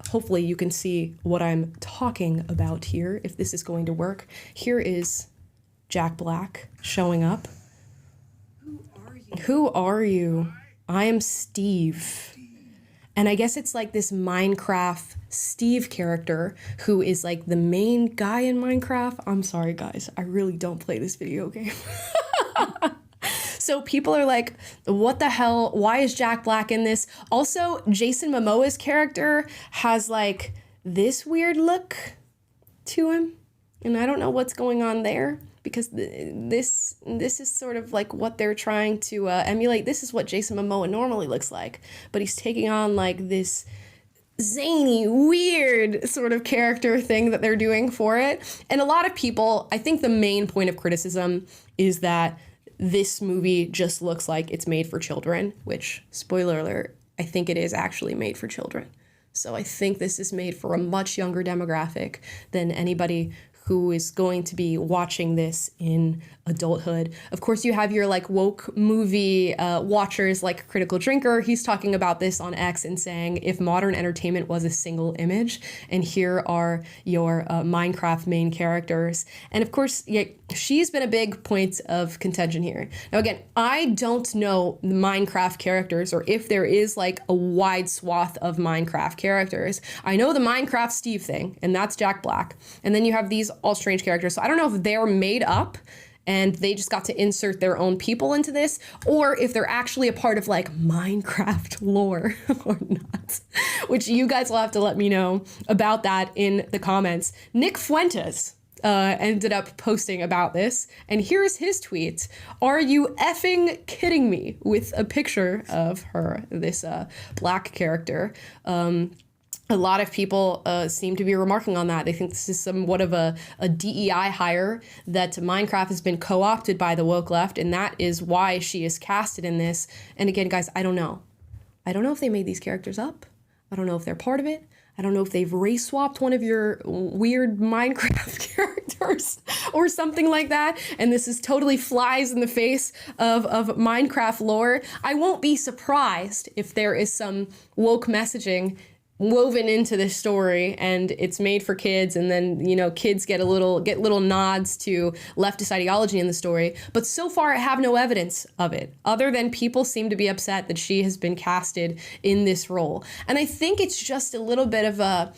hopefully you can see what I'm talking about here, if this is going to work. Here is Jack Black showing up. Who are you? I am Steve. And I guess it's like this Minecraft Steve character who is like the main guy in Minecraft. I'm sorry, guys. I really don't play this video game. So people are like, what the hell? Why is Jack Black in this? Also, Jason Momoa's character has like this weird look to him. And I don't know what's going on there, because this is sort of like what they're trying to emulate. This is what Jason Momoa normally looks like, but he's taking on like this zany, weird sort of character thing that they're doing for it. And a lot of people, I think the main point of criticism is that this movie just looks like it's made for children, which, spoiler alert, I think it is actually made for children. So I think this is made for a much younger demographic than anybody who is going to be watching this in adulthood. Of course, you have your like woke movie watchers like Critical Drinker. He's talking about this on X and saying, if modern entertainment was a single image, and here are your Minecraft main characters. And of course, yeah, she's been a big point of contention here. Now, again, I don't know the Minecraft characters, or if there is like a wide swath of Minecraft characters. I know the Minecraft Steve thing, and that's Jack Black. And then you have these all strange characters. So I don't know if they're made up and they just got to insert their own people into this, or if they're actually a part of like Minecraft lore or not, which you guys will have to let me know about that in the comments. Nick Fuentes ended up posting about this, and here's his tweet. Are you effing kidding me? With a picture of her, this black character. A lot of people seem to be remarking on that. They think this is somewhat of a DEI hire, that Minecraft has been co-opted by the woke left, and that is why she is casted in this. And again, guys, I don't know. I don't know if they made these characters up. I don't know if they're part of it. I don't know if they've race swapped one of your weird Minecraft characters or something like that. And this is totally flies in the face of Minecraft lore. I won't be surprised if there is some woke messaging woven into this story, and it's made for kids, and then, you know, kids get little nods to leftist ideology in the story. But so far I have no evidence of it, other than people seem to be upset that she has been casted in this role. And I think it's just a little bit of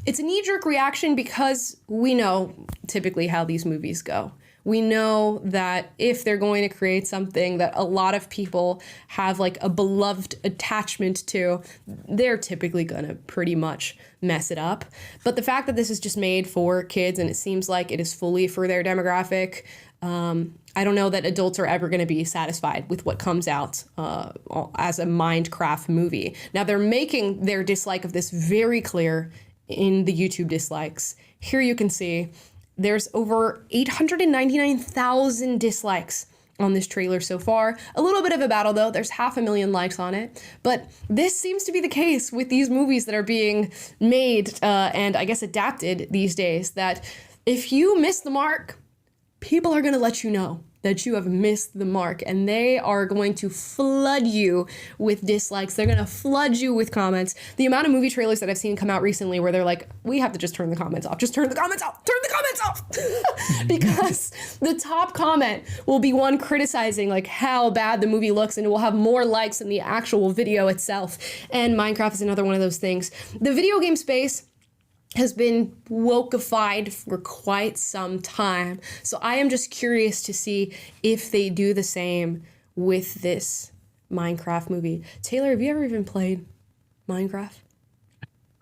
it's a knee-jerk reaction, because we know typically how these movies go. We know that if they're going to create something that a lot of people have like a beloved attachment to, they're typically going to pretty much mess it up. But the fact that this is just made for kids, and it seems like it is fully for their demographic, I don't know that adults are ever going to be satisfied with what comes out as a Minecraft movie. Now, they're making their dislike of this very clear in the YouTube dislikes. Here you can see there's over 899,000 dislikes on this trailer so far. A little bit of a battle though. There's 500,000 likes on it. But this seems to be the case with these movies that are being made and I guess adapted these days, that if you miss the mark, people are going to let you know that you have missed the mark, and they are going to flood you with dislikes. They're going to flood you with comments. The amount of movie trailers that I've seen come out recently where they're like, we have to just turn the comments off. Just turn the comments off. Turn the comments off. Because the top comment will be one criticizing like how bad the movie looks, and it will have more likes than the actual video itself. And Minecraft is another one of those things. The video game space has been wokeified for quite some time. So I am just curious to see if they do the same with this Minecraft movie. Taylor, have you ever even played Minecraft?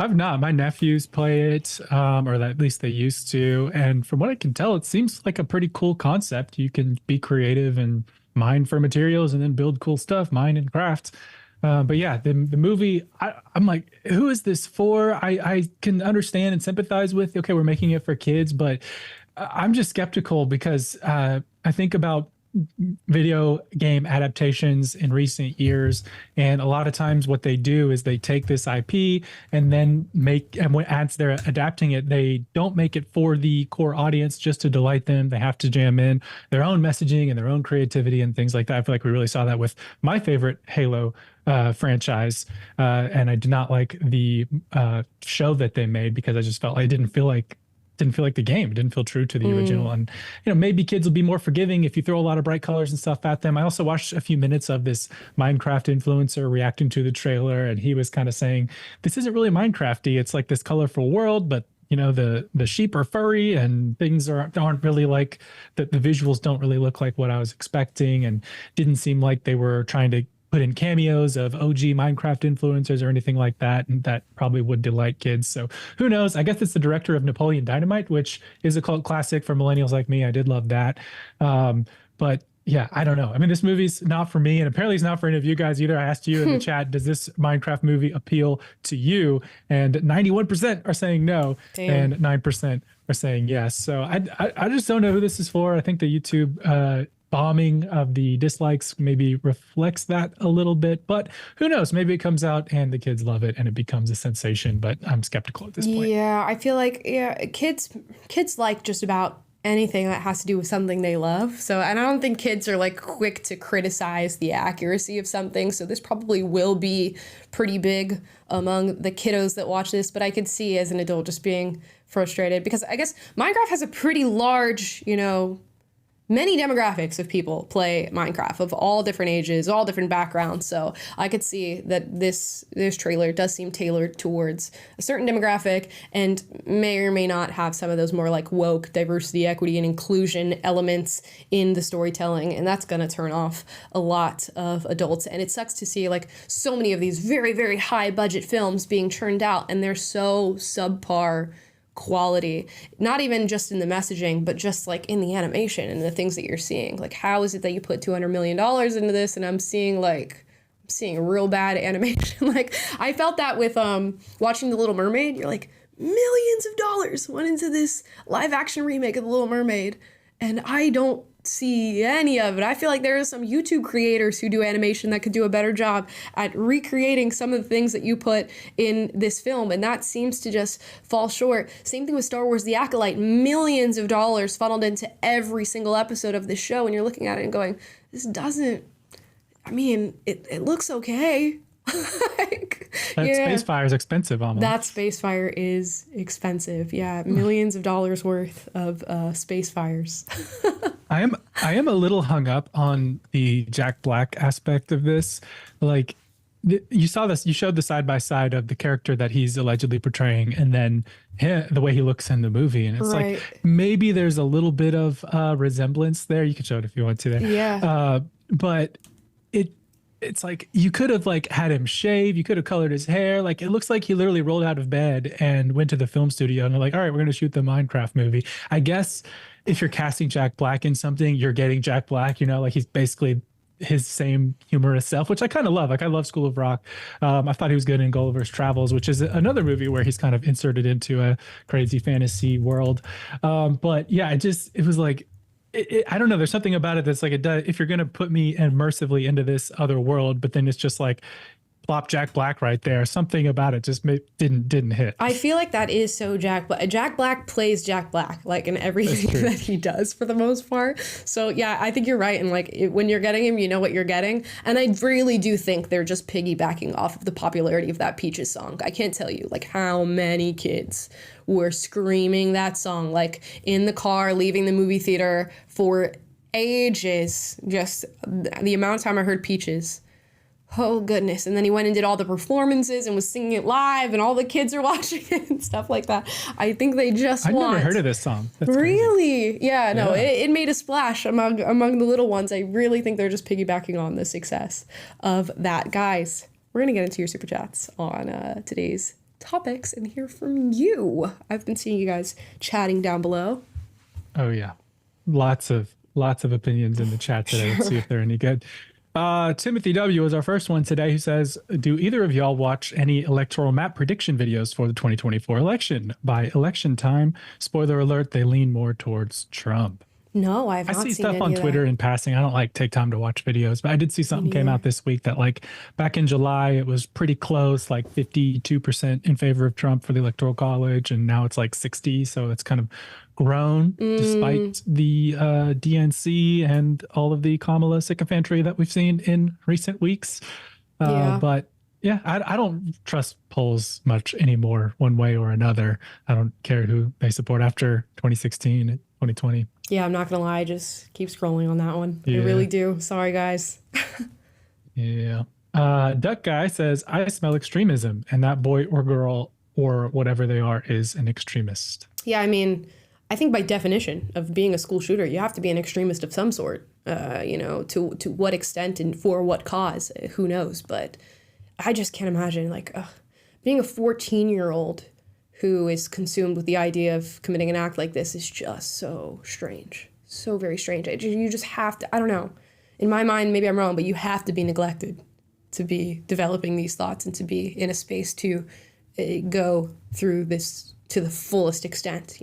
I've not. My nephews play it, or at least they used to. And from what I can tell, it seems like a pretty cool concept. You can be creative and mine for materials and then build cool stuff, mine and craft. But yeah, the movie, I'm like, who is this for? I can understand and sympathize with, okay, we're making it for kids, but I'm just skeptical because I think about video game adaptations in recent years, and a lot of times what they do is they take this IP and then as they're adapting it, they don't make it for the core audience just to delight them. They have to jam in their own messaging and their own creativity and things like that. I feel like we really saw that with my favorite Halo franchise, and I did not like the show that they made because I just felt like it didn't feel like the game. It didn't feel true to the original. And, maybe kids will be more forgiving if you throw a lot of bright colors and stuff at them. I also watched a few minutes of this Minecraft influencer reacting to the trailer, and he was kind of saying, this isn't really Minecrafty. It's like this colorful world, but the sheep are furry and things aren't really like the visuals don't really look like what I was expecting, and didn't seem like they were trying to put in cameos of OG Minecraft influencers or anything like that, and that probably would delight kids. So who knows? I guess it's the director of Napoleon Dynamite, which is a cult classic for millennials like me. I did love that. But yeah, I don't know. I mean, this movie's not for me, and apparently it's not for any of you guys either. I asked you in the chat, does this Minecraft movie appeal to you? And 91% are saying no, and 9% are saying yes. So I just don't know who this is for. I think the YouTube bombing of the dislikes maybe reflects that a little bit, but who knows? Maybe it comes out and the kids love it and it becomes a sensation, but I'm skeptical at this point. Yeah, I feel like kids like just about anything that has to do with something they love. So, and I don't think kids are like quick to criticize the accuracy of something. So this probably will be pretty big among the kiddos that watch this, but I could see as an adult just being frustrated because I guess Minecraft has a pretty large, many demographics of people play Minecraft of all different ages, all different backgrounds. So I could see that this trailer does seem tailored towards a certain demographic and may or may not have some of those more like woke diversity, equity, and inclusion elements in the storytelling. And that's going to turn off a lot of adults. And it sucks to see like so many of these very, very high budget films being churned out and they're so subpar quality, not even just in the messaging, but just like in the animation and the things that you're seeing. Like, how is it that you put $200 million into this and I'm seeing real bad animation? Like, I felt that with watching The Little Mermaid. You're like, millions of dollars went into this live action remake of The Little Mermaid, and I don't see any of it. I feel like there are some YouTube creators who do animation that could do a better job at recreating some of the things that you put in this film, and that seems to just fall short. Same thing with Star Wars The Acolyte. Millions of dollars funneled into every single episode of this show, and you're looking at it and going, it looks okay. Space Fire is expensive almost. That Space Fire is expensive. Yeah, millions of dollars worth of Space Fires. I am a little hung up on the Jack Black aspect of this. Like, you saw this, you showed the side by side of the character that he's allegedly portraying, and then the way he looks in the movie, and it's right. Like maybe there's a little bit of resemblance there. You can show it if you want to. There, yeah. But it's like you could have like had him shave, you could have colored his hair. Like, it looks like he literally rolled out of bed and went to the film studio and they're like, all right, we're gonna shoot the Minecraft movie. I guess if you're casting Jack Black in something, you're getting Jack Black, like he's basically his same humorous self, which I kind of love. Like, I love School of Rock. I thought he was good in Gulliver's Travels, which is another movie where he's kind of inserted into a crazy fantasy world. But yeah, it was like, I don't know. There's something about it that's like, it does. If you're going to put me immersively into this other world, but then it's just like plop Jack Black right there. Something about it just didn't hit. I feel like that is so Jack Black. Jack Black plays Jack Black, like in everything that he does for the most part. So yeah, I think you're right. And like when you're getting him, you know what you're getting. And I really do think they're just piggybacking off of the popularity of that Peaches song. I can't tell you like how many kids were screaming that song, like in the car, leaving the movie theater for ages. Just the amount of time I heard Peaches. Oh, goodness. And then he went and did all the performances and was singing it live and all the kids are watching it and stuff like that. I think they just I've never heard of this song. That's really? Crazy. Yeah, no, yeah. It made a splash among the little ones. I really think they're just piggybacking on the success of that. Guys, we're going to get into your super chats on today's topics and hear from you. I've been seeing you guys chatting down below. Oh yeah, lots of opinions in the chat today. Let's see if they're any good. Timothy W is our first one today, who says, do either of y'all watch any electoral map prediction videos for the 2024 election? By election time, spoiler alert, they lean more towards Trump. No, I've not I see seen stuff any on of Twitter that. in passing. I don't like take time to watch videos, but I did see something came out this week that like back in July, it was pretty close, like 52% in favor of Trump for the Electoral College. And now it's like 60. So it's kind of grown despite the DNC and all of the Kamala sycophantry that we've seen in recent weeks. But yeah, I don't trust polls much anymore, one way or another. I don't care who they support after 2016 and 2020. Yeah, I'm not gonna lie, I just keep scrolling on that one. I Yeah. really do. Sorry, guys. Yeah. Duck Guy says, I smell extremism, and that boy or girl or whatever they are is an extremist. Yeah, I mean, I think by definition of being a school shooter, you have to be an extremist of some sort. To what extent and for what cause, who knows? But I just can't imagine being a 14-year-old who is consumed with the idea of committing an act like this is just so strange. So very strange. You just have to, I don't know. In my mind, maybe I'm wrong, but you have to be neglected to be developing these thoughts and to be in a space to go through this to the fullest extent,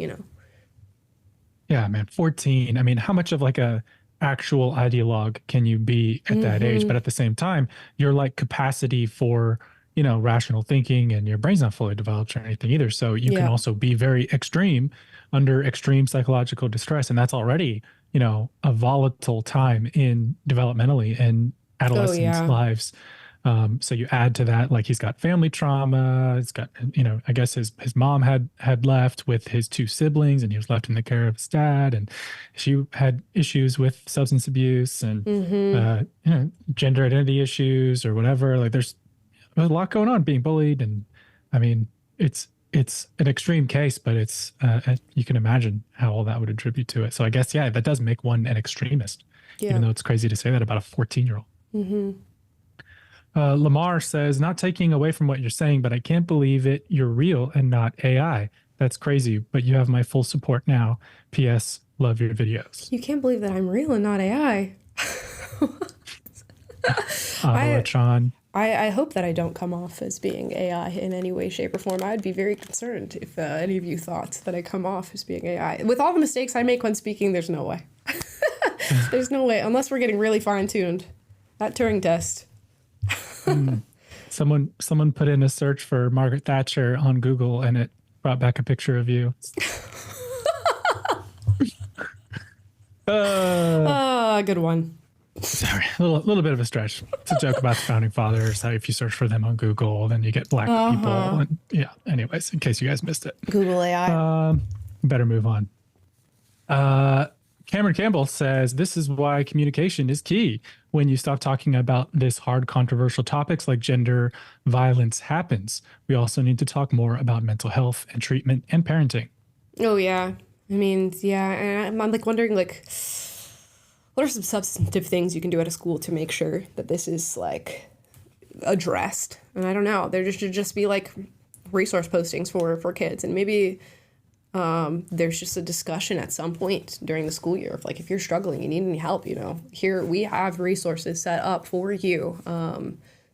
Yeah, man, 14. I mean, how much of like a actual ideologue can you be at that age? But at the same time, your like capacity for rational thinking and your brain's not fully developed or anything either. So you can also be very extreme under extreme psychological distress. And that's already, a volatile time in developmentally in adolescents' lives. So you add to that, like he's got family trauma. It's got, I guess his mom had left with his two siblings and he was left in the care of his dad. And she had issues with substance abuse and, gender identity issues or whatever. Like there's a lot going on, being bullied. And I mean, it's an extreme case, but it's, you can imagine how all that would attribute to it. So I guess, yeah, that does make one an extremist, even though it's crazy to say that about a 14-year-old. Lamar says, not taking away from what you're saying, but I can't believe it. You're real and not AI. That's crazy, but you have my full support now. P.S. Love your videos. You can't believe that I'm real and not AI. I hope that I don't come off as being AI in any way, shape, or form. I'd be very concerned if any of you thought that I come off as being AI. With all the mistakes I make when speaking, there's no way. There's no way, unless we're getting really fine-tuned. That Turing test. Someone put in a search for Margaret Thatcher on Google and it brought back a picture of you. Good one. Sorry, a little bit of a stretch. It's a joke about the founding fathers. How if you search for them on Google, then you get black people. And yeah. Anyways, in case you guys missed it, Google AI. Better move on. Cameron Campbell says, this is why communication is key. When you stop talking about this hard, controversial topics like gender violence happens, we also need to talk more about mental health and treatment and parenting. Oh, yeah. I mean, yeah. And I'm like wondering, like, what are some substantive things you can do at a school to make sure that this is like addressed? And I don't know. There should just be like resource postings for kids, and maybe there's just a discussion at some point during the school year of like, if you're struggling, you need any help, here we have resources set up for you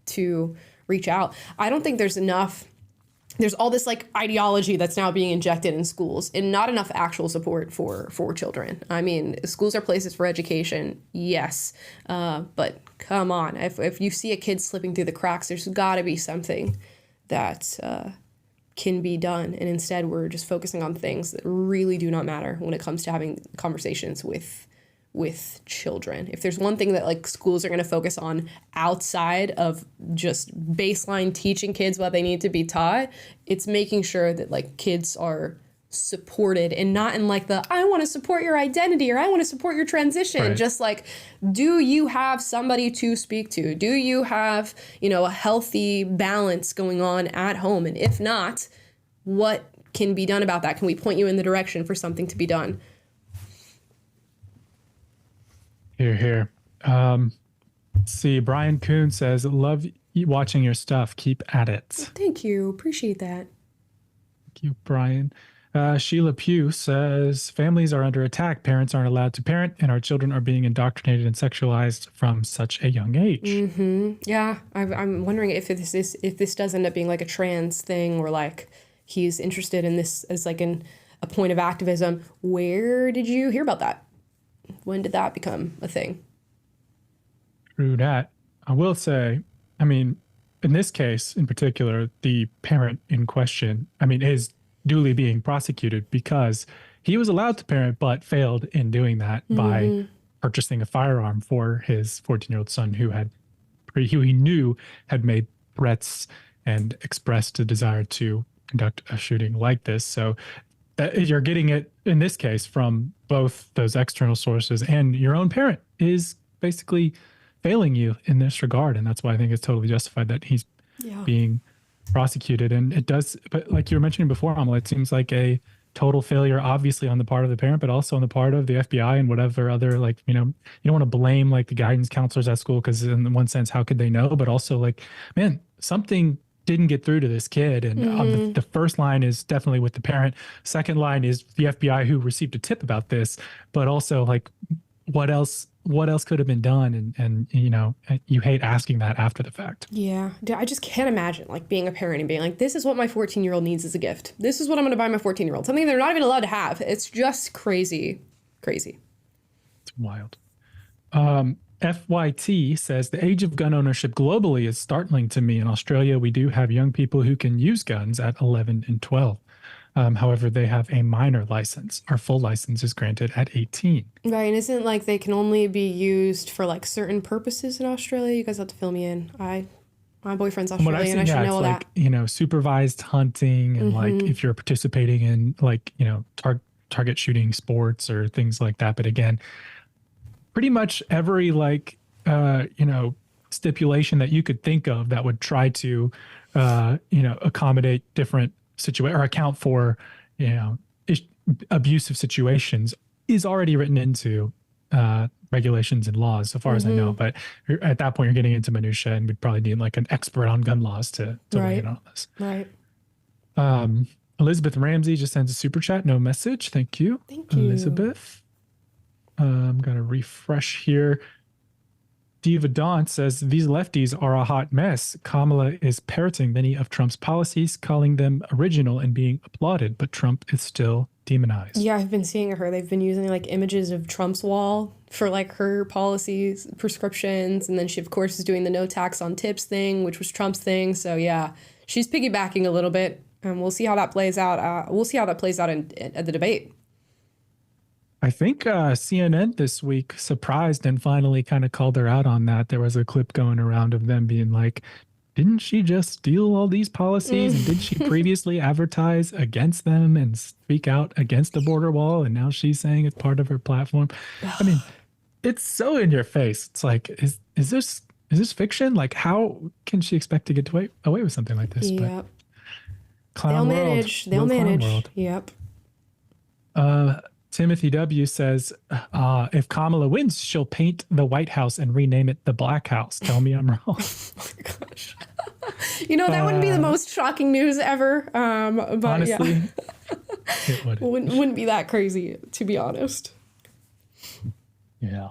to reach out. I don't think there's enough. There's all this like ideology that's now being injected in schools and not enough actual support for children. I mean, schools are places for education, yes, but come on, if you see a kid slipping through the cracks, there's got to be something that can be done, and instead we're just focusing on things that really do not matter when it comes to having conversations with children. If there's one thing that like schools are going to focus on outside of just baseline teaching kids what they need to be taught, it's making sure that like kids are supported and not in like the I want to support your identity or I want to support your transition. Right. Just like, do you have somebody to speak to? Do you have, a healthy balance going on at home? And if not, what can be done about that? Can we point you in the direction for something to be done? Here. See, Brian Kuhn says, love watching your stuff. Keep at it. Thank you. Appreciate that. Thank you, Brian. Sheila Pugh says families are under attack. Parents aren't allowed to parent, and our children are being indoctrinated and sexualized from such a young age. Yeah, I'm wondering if this does end up being like a trans thing, or like he's interested in this as like a point of activism. Where did you hear about that? When did that become a thing? True that. I will say, I mean, in this case in particular, the parent in question, I mean, is duly being prosecuted because he was allowed to parent but failed in doing that by purchasing a firearm for his 14-year-old son who he knew had made threats and expressed a desire to conduct a shooting like this. So you're getting it in this case from both those external sources, and your own parent is basically failing you in this regard. And that's why I think it's totally justified that he's being prosecuted. And it does, but like you were mentioning before, Amal, it seems like a total failure, obviously on the part of the parent, but also on the part of the FBI and whatever other, like, you know, you don't want to blame like the guidance counselors at school, because in one sense, how could they know? But also like, man, something didn't get through to this kid. And the first line is definitely with the parent. Second line is the FBI, who received a tip about this, but also like, what else could have been done? And you know, you hate asking that after the fact. Yeah. I just can't imagine like being a parent and being like, this is what my 14-year-old needs as a gift. This is what I'm going to buy my 14-year-old. Something they're not even allowed to have. It's just crazy. Crazy. It's wild. FYT says the age of gun ownership globally is startling to me. In Australia, we do have young people who can use guns at 11 and 12. However, they have a minor license. Our full license is granted at 18. Right, and isn't like they can only be used for like certain purposes in Australia? You guys have to fill me in. My boyfriend's Australian, I should know all like, that. You know, supervised hunting, and like if you're participating in like, you know, target shooting sports or things like that. But again, pretty much every like you know, stipulation that you could think of that would try to you know, accommodate different situation or account for, you know, abusive situations is already written into regulations and laws, so far as I know. But at that point, you're getting into minutia, and we'd probably need like an expert on gun laws to weigh in on this. Right. Elizabeth Ramsey just sends a super chat, no message. Thank you, Elizabeth. I'm gonna refresh here. Diva Dawn says, these lefties are a hot mess. Kamala is parroting many of Trump's policies, calling them original and being applauded, but Trump is still demonized. Yeah, I've been seeing her. They've been using like images of Trump's wall for like her policies, prescriptions. And then she, of course, is doing the no tax on tips thing, which was Trump's thing. So yeah, she's piggybacking a little bit, and we'll see how that plays out. We'll see how that plays out at the debate. I think CNN this week surprised and finally kind of called her out on that. There was a clip going around of them being like, didn't she just steal all these policies? And did she previously advertise against them and speak out against the border wall? And now she's saying it's part of her platform. I mean, it's so in your face. It's like, is this fiction? Like, how can she expect to get away with something like this? Yep. But They'll manage. They'll manage. Yep. Timothy W. says, if Kamala wins, she'll paint the White House and rename it the Black House. Tell me I'm wrong. Oh my gosh. You know, that wouldn't be the most shocking news ever. But honestly, yeah. it wouldn't be that crazy, to be honest. Yeah.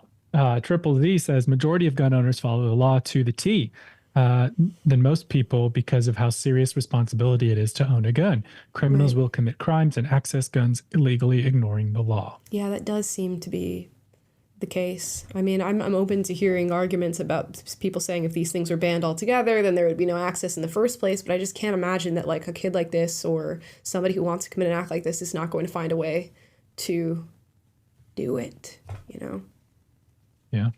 Triple Z says, majority of gun owners follow the law to the T. Than most people because of how serious responsibility it is to own a gun. Criminals will commit crimes and access guns illegally, ignoring the law. Yeah, that does seem to be the case. I mean, I'm open to hearing arguments about people saying if these things were banned altogether, then there would be no access in the first place. But I just can't imagine that like a kid like this or somebody who wants to commit an act like this is not going to find a way to do it, you know? Yeah.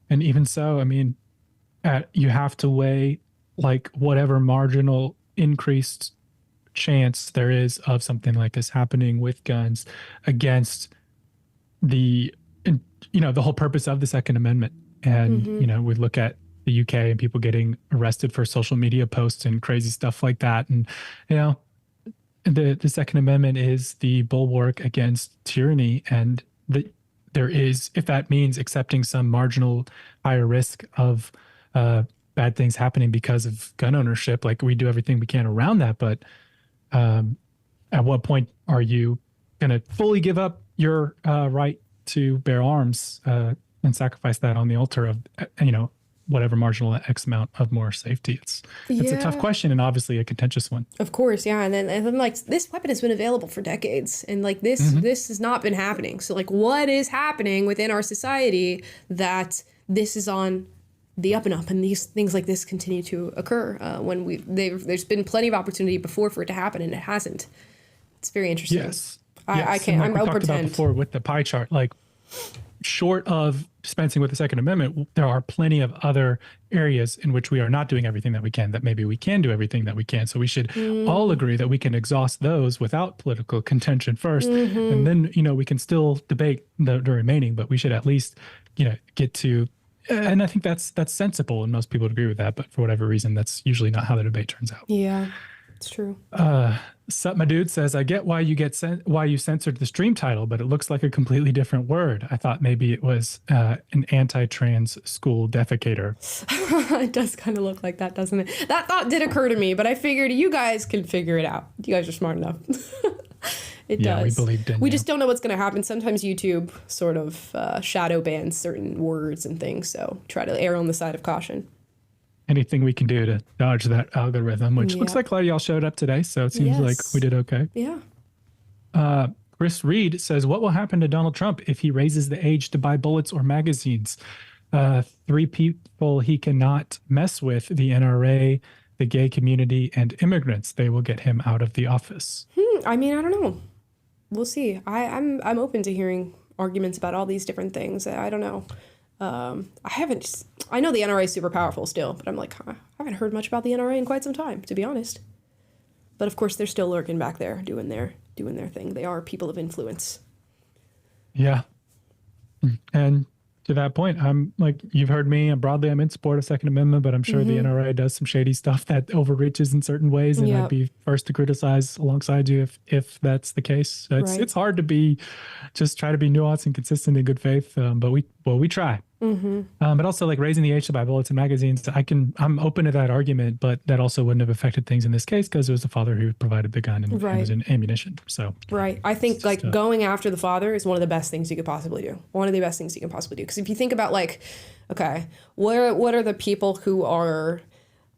And even so, I mean, you have to weigh like whatever marginal increased chance there is of something like this happening with guns against the, you know, the whole purpose of the Second Amendment. And, you know, we look at the UK and people getting arrested for social media posts and crazy stuff like that. And, you know, the Second Amendment is the bulwark against tyranny. And there is, if that means accepting some marginal higher risk of bad things happening because of gun ownership. Like we do everything we can around that, but at what point are you going to fully give up your right to bear arms and sacrifice that on the altar of, whatever marginal X amount of more safety? It's a tough question and obviously a contentious one. Of course, yeah. And then like this weapon has been available for decades, and like this has not been happening. So like, what is happening within our society that this is on the up and up, and these things like this continue to occur when there's been plenty of opportunity before for it to happen, and it hasn't. It's very interesting. Yes. I can't. Like I'll we talked about pretend. before with the pie chart, like short of dispensing with the Second Amendment, there are plenty of other areas in which we are not doing everything that we can, that maybe we can do everything that we can. So we should all agree that we can exhaust those without political contention first. And then, we can still debate the remaining, but we should at least, get to, and I think that's sensible, and most people would agree with that. But for whatever reason, that's usually not how the debate turns out. Yeah, it's true. Sup, my dude says, I get why you censored the stream title, but it looks like a completely different word. I thought maybe it was an anti-trans school defecator. It does kind of look like that, doesn't it? That thought did occur to me, but I figured you guys can figure it out. You guys are smart enough. It does. We believed in We you. just don't know what's going to happen. Sometimes YouTube sort of shadow bans certain words and things, so try to err on the side of caution. Anything we can do to dodge that algorithm, which looks like a lot of y'all showed up today, so it seems like we did okay. Yeah. Chris Reed says, what will happen to Donald Trump if he raises the age to buy bullets or magazines? 3 people he cannot mess with: the NRA, the gay community, and immigrants. They will get him out of the office. I mean, I don't know. We'll see. I'm open to hearing arguments about all these different things. I don't know. I know the NRA is super powerful still, but I'm like, I haven't heard much about the NRA in quite some time, to be honest. But of course, they're still lurking back there, doing their thing. They are people of influence. Yeah. And to that point, I'm like, you've heard me, broadly, I'm in support of Second Amendment, but I'm sure the NRA does some shady stuff that overreaches in certain ways, and I'd be first to criticize alongside you if that's the case. So it's hard to try to be nuanced and consistent in good faith, but we try. But also, like, raising the age to buy bullets and magazines, I'm open to that argument, but that also wouldn't have affected things in this case because it was the father who provided the gun and ammunition. So I think like going after the father is one of the best things you could possibly do. One of the best things you can possibly do. Because if you think about like, okay, what are the people who are,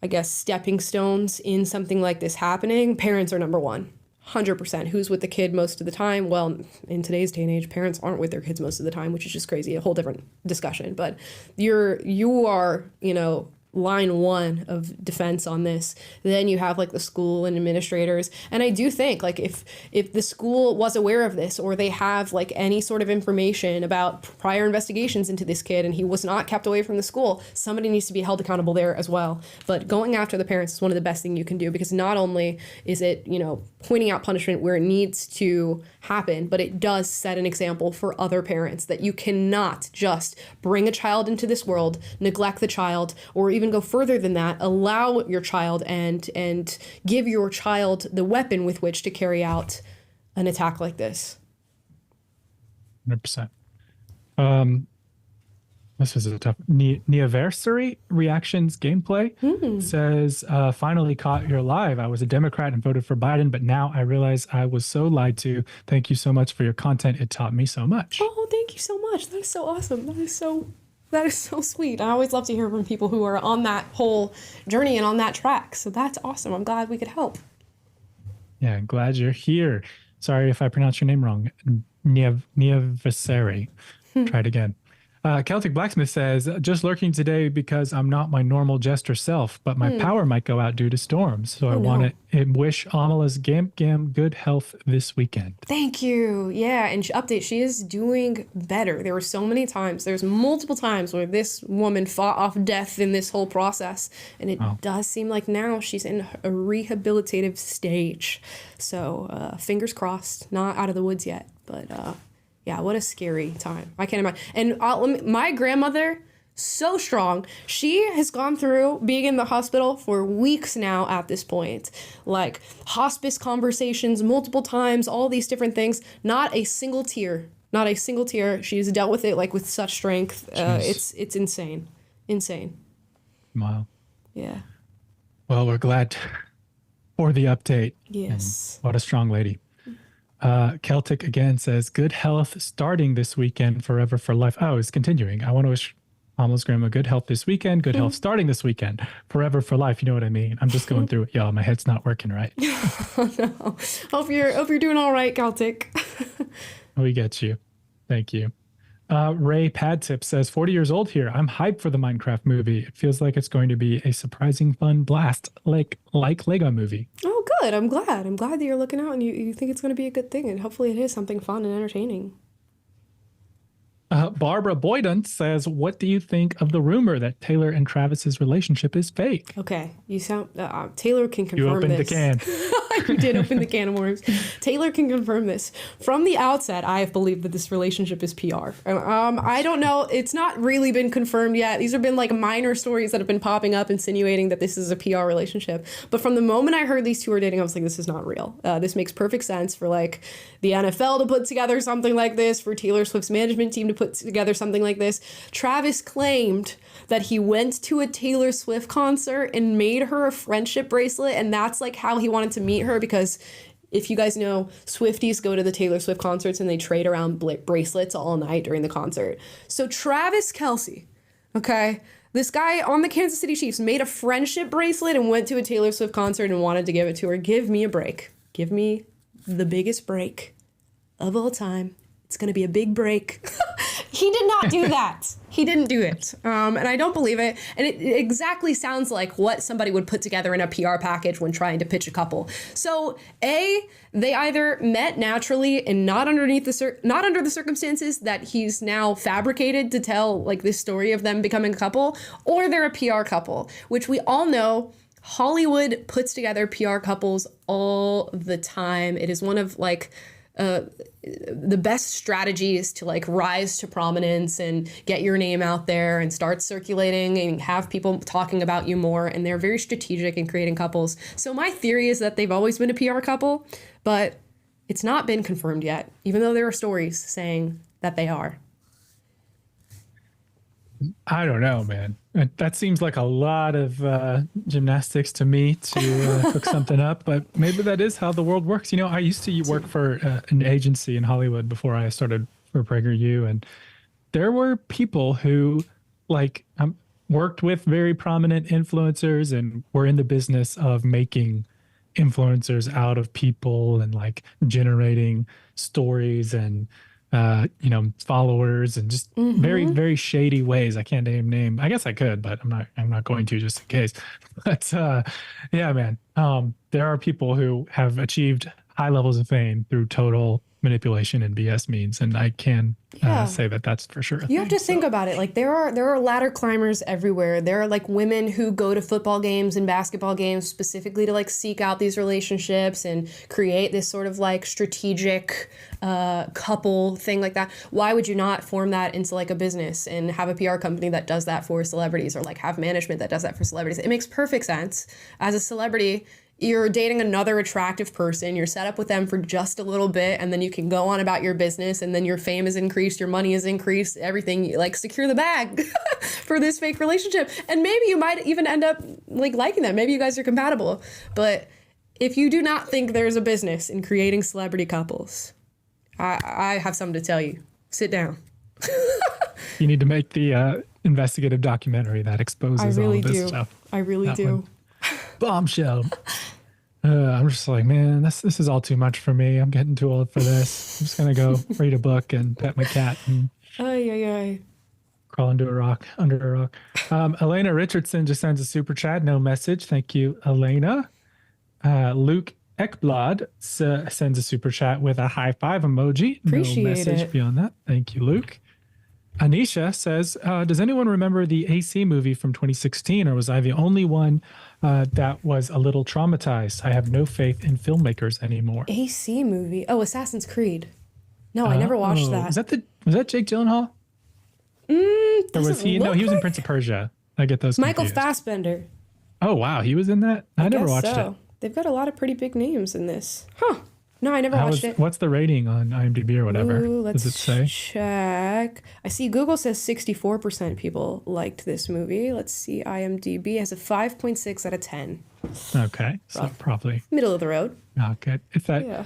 I guess, stepping stones in something like this happening? Parents are number one. 100%. Who's with the kid most of the time? Well, in today's day and age, parents aren't with their kids most of the time, which is just crazy. A whole different discussion. But you are, line one of defense on this. Then you have like the school and administrators. And I do think like if the school was aware of this, or they have like any sort of information about prior investigations into this kid and he was not kept away from the school, somebody needs to be held accountable there as well. But going after the parents is one of the best things you can do, because not only is it, pointing out punishment where it needs to happen, but it does set an example for other parents that you cannot just bring a child into this world, neglect the child, or even go further than that, allow your child and give your child the weapon with which to carry out an attack like this. 100%. This is a tough. Neaversary Reactions Gameplay says, finally caught your live. I was a Democrat and voted for Biden, but now I realize I was so lied to. Thank you so much for your content. It taught me so much. Oh, thank you so much. That is so awesome. That is so sweet. I always love to hear from people who are on that whole journey and on that track. So that's awesome. I'm glad we could help. Yeah, glad you're here. Sorry if I pronounced your name wrong. Neaversary. Try it again. Celtic Blacksmith says, just lurking today because I'm not my normal jester self, but my power might go out due to storms. So I want to wish Amala's Gam good health this weekend. Thank you. Yeah, and update, she is doing better. There were so many times, there's multiple times where this woman fought off death in this whole process. And it does seem like now she's in a rehabilitative stage. So fingers crossed, not out of the woods yet, but yeah, what a scary time. I can't imagine. And my grandmother, so strong. She has gone through being in the hospital for weeks now at this point. Like hospice conversations multiple times, all these different things. Not a single tear. Not a single tear. She's dealt with it like with such strength. It's insane. Insane. Wow. Yeah. Well, we're glad for the update. Yes. And what a strong lady. Celtic again says, good health starting this weekend, forever for life. Oh, it's continuing. I want to wish Pamela's grandma good health this weekend, good health starting this weekend, forever for life. You know what I mean? I'm just going through it. Y'all, my head's not working right. Oh, no. Hope you're doing all right, Celtic. We get you. Thank you. Ray Padtip says, 40 years old here. I'm hyped for the Minecraft movie. It feels like it's going to be a surprising, fun blast, like Lego movie. Oh, good. I'm glad. I'm glad that you're looking out and you think it's going to be a good thing. And hopefully it is something fun and entertaining. Barbara Boyden says, what do you think of the rumor that Taylor and Travis's relationship is fake? Okay. You sound... Taylor can confirm You opened this. the can. You did open the can of worms. Taylor can confirm this. From the outset, I have believed that this relationship is PR. I don't know. It's not really been confirmed yet. These have been like minor stories that have been popping up insinuating that this is a PR relationship. But from the moment I heard these two were dating, I was like, this is not real. This makes perfect sense for like the NFL to put together something like this, for Taylor Swift's management team to put together something like this. Travis claimed that he went to a Taylor Swift concert and made her a friendship bracelet, and that's like how he wanted to meet her, because if you guys know, Swifties go to the Taylor Swift concerts and they trade around bracelets all night during the concert. So Travis Kelce, okay, this guy on the Kansas City Chiefs made a friendship bracelet and went to a Taylor Swift concert and wanted to give it to her. Give me a break. Give me the biggest break of all time. It's going to be a big break. He did not do that. He didn't do it. And I don't believe it. And it exactly sounds like what somebody would put together in a PR package when trying to pitch a couple. So A, they either met naturally and not under the circumstances that he's now fabricated to tell like this story of them becoming a couple, or they're a PR couple, which we all know Hollywood puts together PR couples all the time. It is one of like the best strategies to like rise to prominence and get your name out there and start circulating and have people talking about you more. And they're very strategic in creating couples. So my theory is that they've always been a PR couple, but it's not been confirmed yet, even though there are stories saying that they are. I don't know, man. That seems like a lot of gymnastics to me to cook something up, but maybe that is how the world works. You know, I used to work for an agency in Hollywood before I started for PragerU, and there were people who like worked with very prominent influencers and were in the business of making influencers out of people and like generating stories and followers and just very, very shady ways. I can't name. I guess I could, but I'm not going to, just in case. But yeah, man, there are people who have achieved high levels of fame through total manipulation and BS means, and I can say that that's for sure. You have to think about it. Like there are ladder climbers everywhere. There are like women who go to football games and basketball games specifically to like seek out these relationships and create this sort of like strategic couple thing like that. Why would you not form that into like a business and have a PR company that does that for celebrities, or like have management that does that for celebrities? It makes perfect sense. As a celebrity, you're dating another attractive person, you're set up with them for just a little bit, and then you can go on about your business, and then your fame is increased, your money is increased, everything, like secure the bag for this fake relationship. And maybe you might even end up like liking them. Maybe you guys are compatible. But if you do not think there's a business in creating celebrity couples, I have something to tell you. Sit down. You need to make the investigative documentary that exposes all of this stuff. I really do. Bombshell. I'm just like, man, this is all too much for me. I'm getting too old for this. I'm just gonna go read a book and pet my cat and crawl under a rock. Elena Richardson just sends a super chat, no message. Thank you, Elena. Luke Ekblad sends a super chat with a high five emoji. Appreciate no message it. beyond that. Thank you, Luke. Anisha says, does anyone remember the AC movie from 2016, or was I the only one that was a little traumatized? I have no faith in filmmakers anymore. AC movie? Oh, Assassin's Creed. No, I never watched that. Was that Jake Gyllenhaal? Or was he? No, he was in Prince of Persia. I get those Michael confused. Fassbender. Oh, wow. He was in that? I never watched it. They've got a lot of pretty big names in this. Huh. No, I never watched it. What's the rating on IMDb or whatever? Ooh, let's Does it say? check. I see Google says 64% people liked this movie. Let's see. IMDb has a 5.6 out of 10. Okay, so probably Middle of the road. not good. It's that Yeah.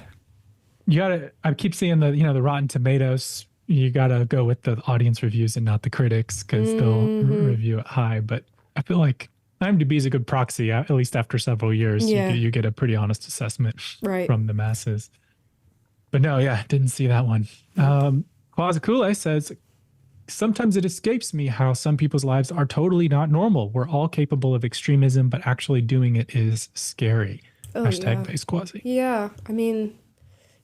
you gotta. I keep seeing the Rotten Tomatoes. You gotta go with the audience reviews and not the critics because they'll review it high. But I feel like IMDb is a good proxy. At least after several years, Yeah. you get a pretty honest assessment Right. from the masses. But no, yeah, didn't see that one. Quazakule says, sometimes it escapes me how some people's lives are totally not normal. We're all capable of extremism, but actually doing it is scary. Oh, Hashtag yeah. base Quasi. Yeah. I mean,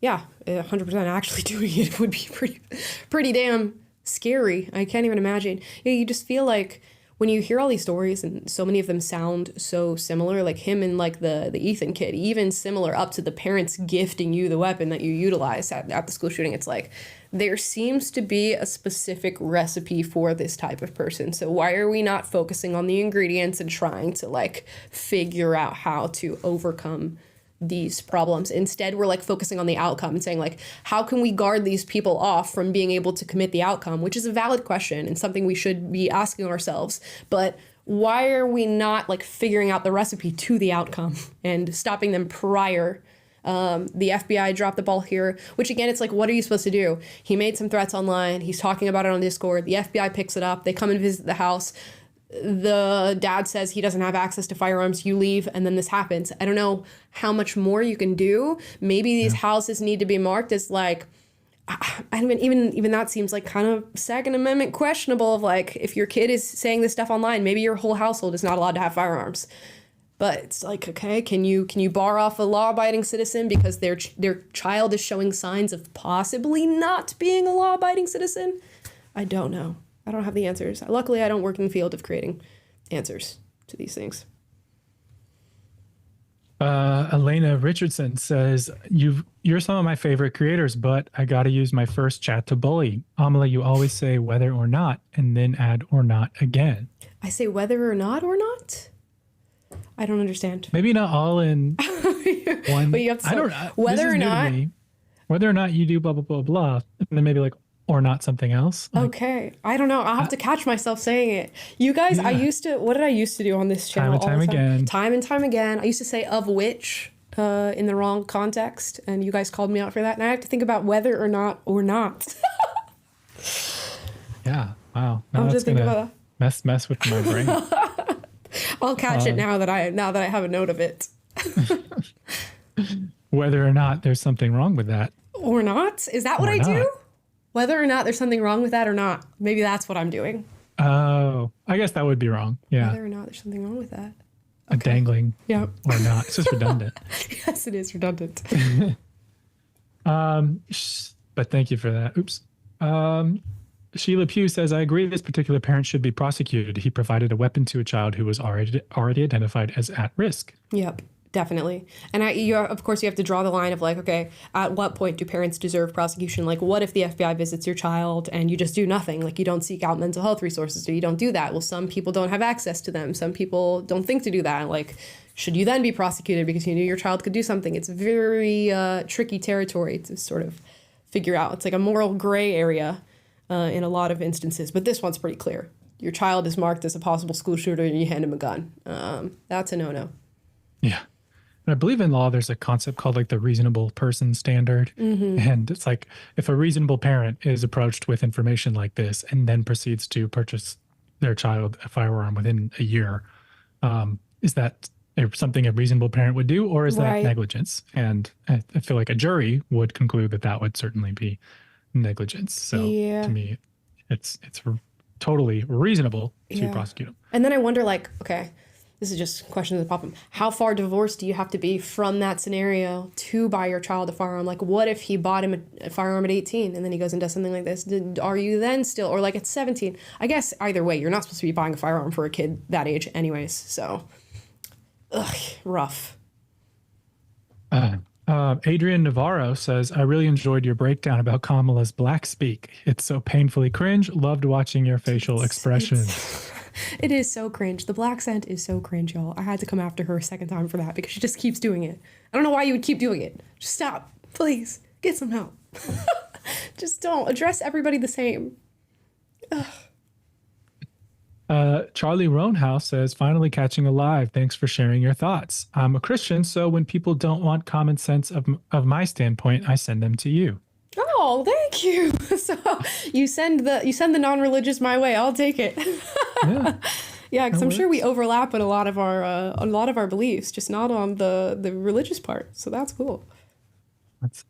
yeah, 100% actually doing it would be pretty damn scary. I can't even imagine. Yeah, you just feel like when you hear all these stories and so many of them sound so similar, like him and like the Ethan kid, even similar up to the parents gifting you the weapon that you utilize at the school shooting. It's like there seems to be a specific recipe for this type of person. So why are we not focusing on the ingredients and trying to like figure out how to overcome these problems? Instead, we're like focusing on the outcome and saying like, how can we guard these people off from being able to commit the outcome, which is a valid question and something we should be asking ourselves. But why are we not like figuring out the recipe to the outcome and stopping them prior? The FBI dropped the ball here, which again, it's like, what are you supposed to do? He made some threats online. He's talking about it on Discord. The FBI picks it up. They come and visit the house. The dad says he doesn't have access to firearms. You leave, and then this happens. I don't know how much more you can do. Maybe these houses need to be marked as like, I mean, even that seems like kind of Second Amendment questionable. Of like, if your kid is saying this stuff online, maybe your whole household is not allowed to have firearms. But it's like, okay, can you bar off a law-abiding citizen because their child is showing signs of possibly not being a law-abiding citizen? I don't know. I don't have the answers. Luckily, I don't work in the field of creating answers to these things. Elena Richardson says, you're some of my favorite creators, but I got to use my first chat to bully. Amala, you always say whether or not, and then add or not again. I say whether or not or not? I don't understand. Maybe not all in one. But you have to I don't know. whether or not. Whether or not you do blah, blah, blah, blah. And then maybe like, or not something else. Like, Okay. I don't know. I'll have to catch myself saying it. You guys, Yeah. what did I used to do on this channel? Time and all time the time? again. Time and time again. I used to say of which in the wrong context, and you guys called me out for that. And I have to think about whether or not or not. Yeah. Wow. Now I'll that's just think gonna about mess with my brain. I'll catch it now that I have a note of it. Whether or not there's something wrong with that. Or not? Is that what Or I do? not. Whether or not there's something wrong with that or not. Maybe that's what I'm doing. Oh, I guess that would be wrong. Yeah. Whether or not there's something wrong with that. A dangling Yeah. or not. It's just redundant. Yes, it is redundant. But thank you for that. Oops. Sheila Pugh says, I agree this particular parent should be prosecuted. He provided a weapon to a child who was already identified as at risk. Yep, definitely. And of course, you have to draw the line of like, okay, at what point do parents deserve prosecution? Like, what if the FBI visits your child and you just do nothing? Like, you don't seek out mental health resources, or you don't do that. Well, some people don't have access to them. Some people don't think to do that. Like, should you then be prosecuted because you knew your child could do something? It's very tricky territory to sort of figure out. It's like a moral gray area in a lot of instances. But this one's pretty clear. Your child is marked as a possible school shooter and you hand him a gun. That's a no-no. Yeah. And I believe in law, there's a concept called like the reasonable person standard. And it's like if a reasonable parent is approached with information like this and then proceeds to purchase their child a firearm within a year, is that something a reasonable parent would do, or is that Right. negligence? And I feel like a jury would conclude that that would certainly be negligence. So Yeah. to me, it's totally reasonable to Yeah. prosecute them. And then I wonder, like, okay, this is just questions that pop up. How far divorced do you have to be from that scenario to buy your child a firearm? Like, what if he bought him a firearm at 18 and then he goes and does something like this? Are you then still, or like at 17? I guess either way, you're not supposed to be buying a firearm for a kid that age anyways. So, rough. Adrian Navarro says, I really enjoyed your breakdown about Kamala's black speak. It's so painfully cringe. Loved watching your facial expressions. It is so cringe. The black scent is so cringe, y'all. I had to come after her a second time for that because she just keeps doing it. I don't know why you would keep doing it. Just stop. Please, get some help. Just don't address everybody the same. Charlie Roanhouse says, finally catching alive. Thanks for sharing your thoughts. I'm a Christian, so when people don't want common sense of my standpoint, I send them to you. Oh, thank you. So you send the non-religious my way. I'll take it. Yeah. Yeah, because I'm sure we overlap in a lot of our beliefs, just not on the religious part. So that's cool.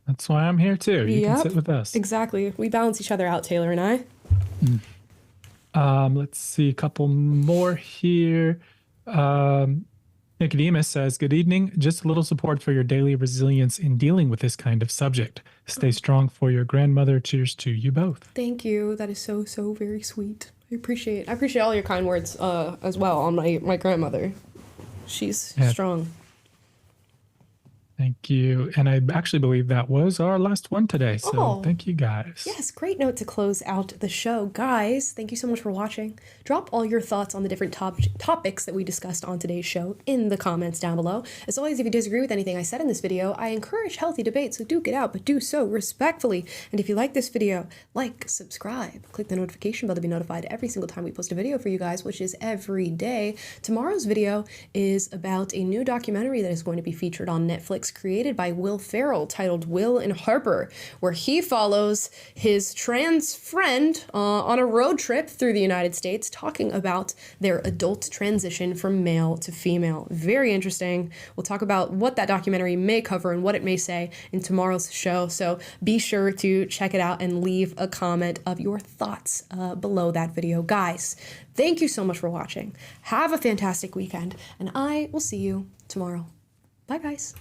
That's why I'm here too. You can Yep, sit with us. Exactly. We balance each other out, Taylor and I. Let's see a couple more here. Nicodemus says, good evening. Just a little support for your daily resilience in dealing with this kind of subject. Stay strong for your grandmother. Cheers to you both. Thank you. That is so very sweet. I appreciate all your kind words as well on my grandmother. She's strong. Thank you. And I actually believe that was our last one today. So thank you guys. Yes, great note to close out the show. Guys, thank you so much for watching. Drop all your thoughts on the different topics that we discussed on today's show in the comments down below. As always, if you disagree with anything I said in this video, I encourage healthy debate, so do get out, but do so respectfully. And if you like this video, like, subscribe, click the notification bell to be notified every single time we post a video for you guys, which is every day. Tomorrow's video is about a new documentary that is going to be featured on Netflix, created by Will Ferrell, titled Will and Harper, where he follows his trans friend on a road trip through the United States, talking about their adult transition from male to female. Very interesting. We'll talk about what that documentary may cover and what it may say in tomorrow's show, so be sure to check it out and leave a comment of your thoughts below that video. Guys, thank you so much for watching. Have a fantastic weekend, and I will see you tomorrow. Bye, guys.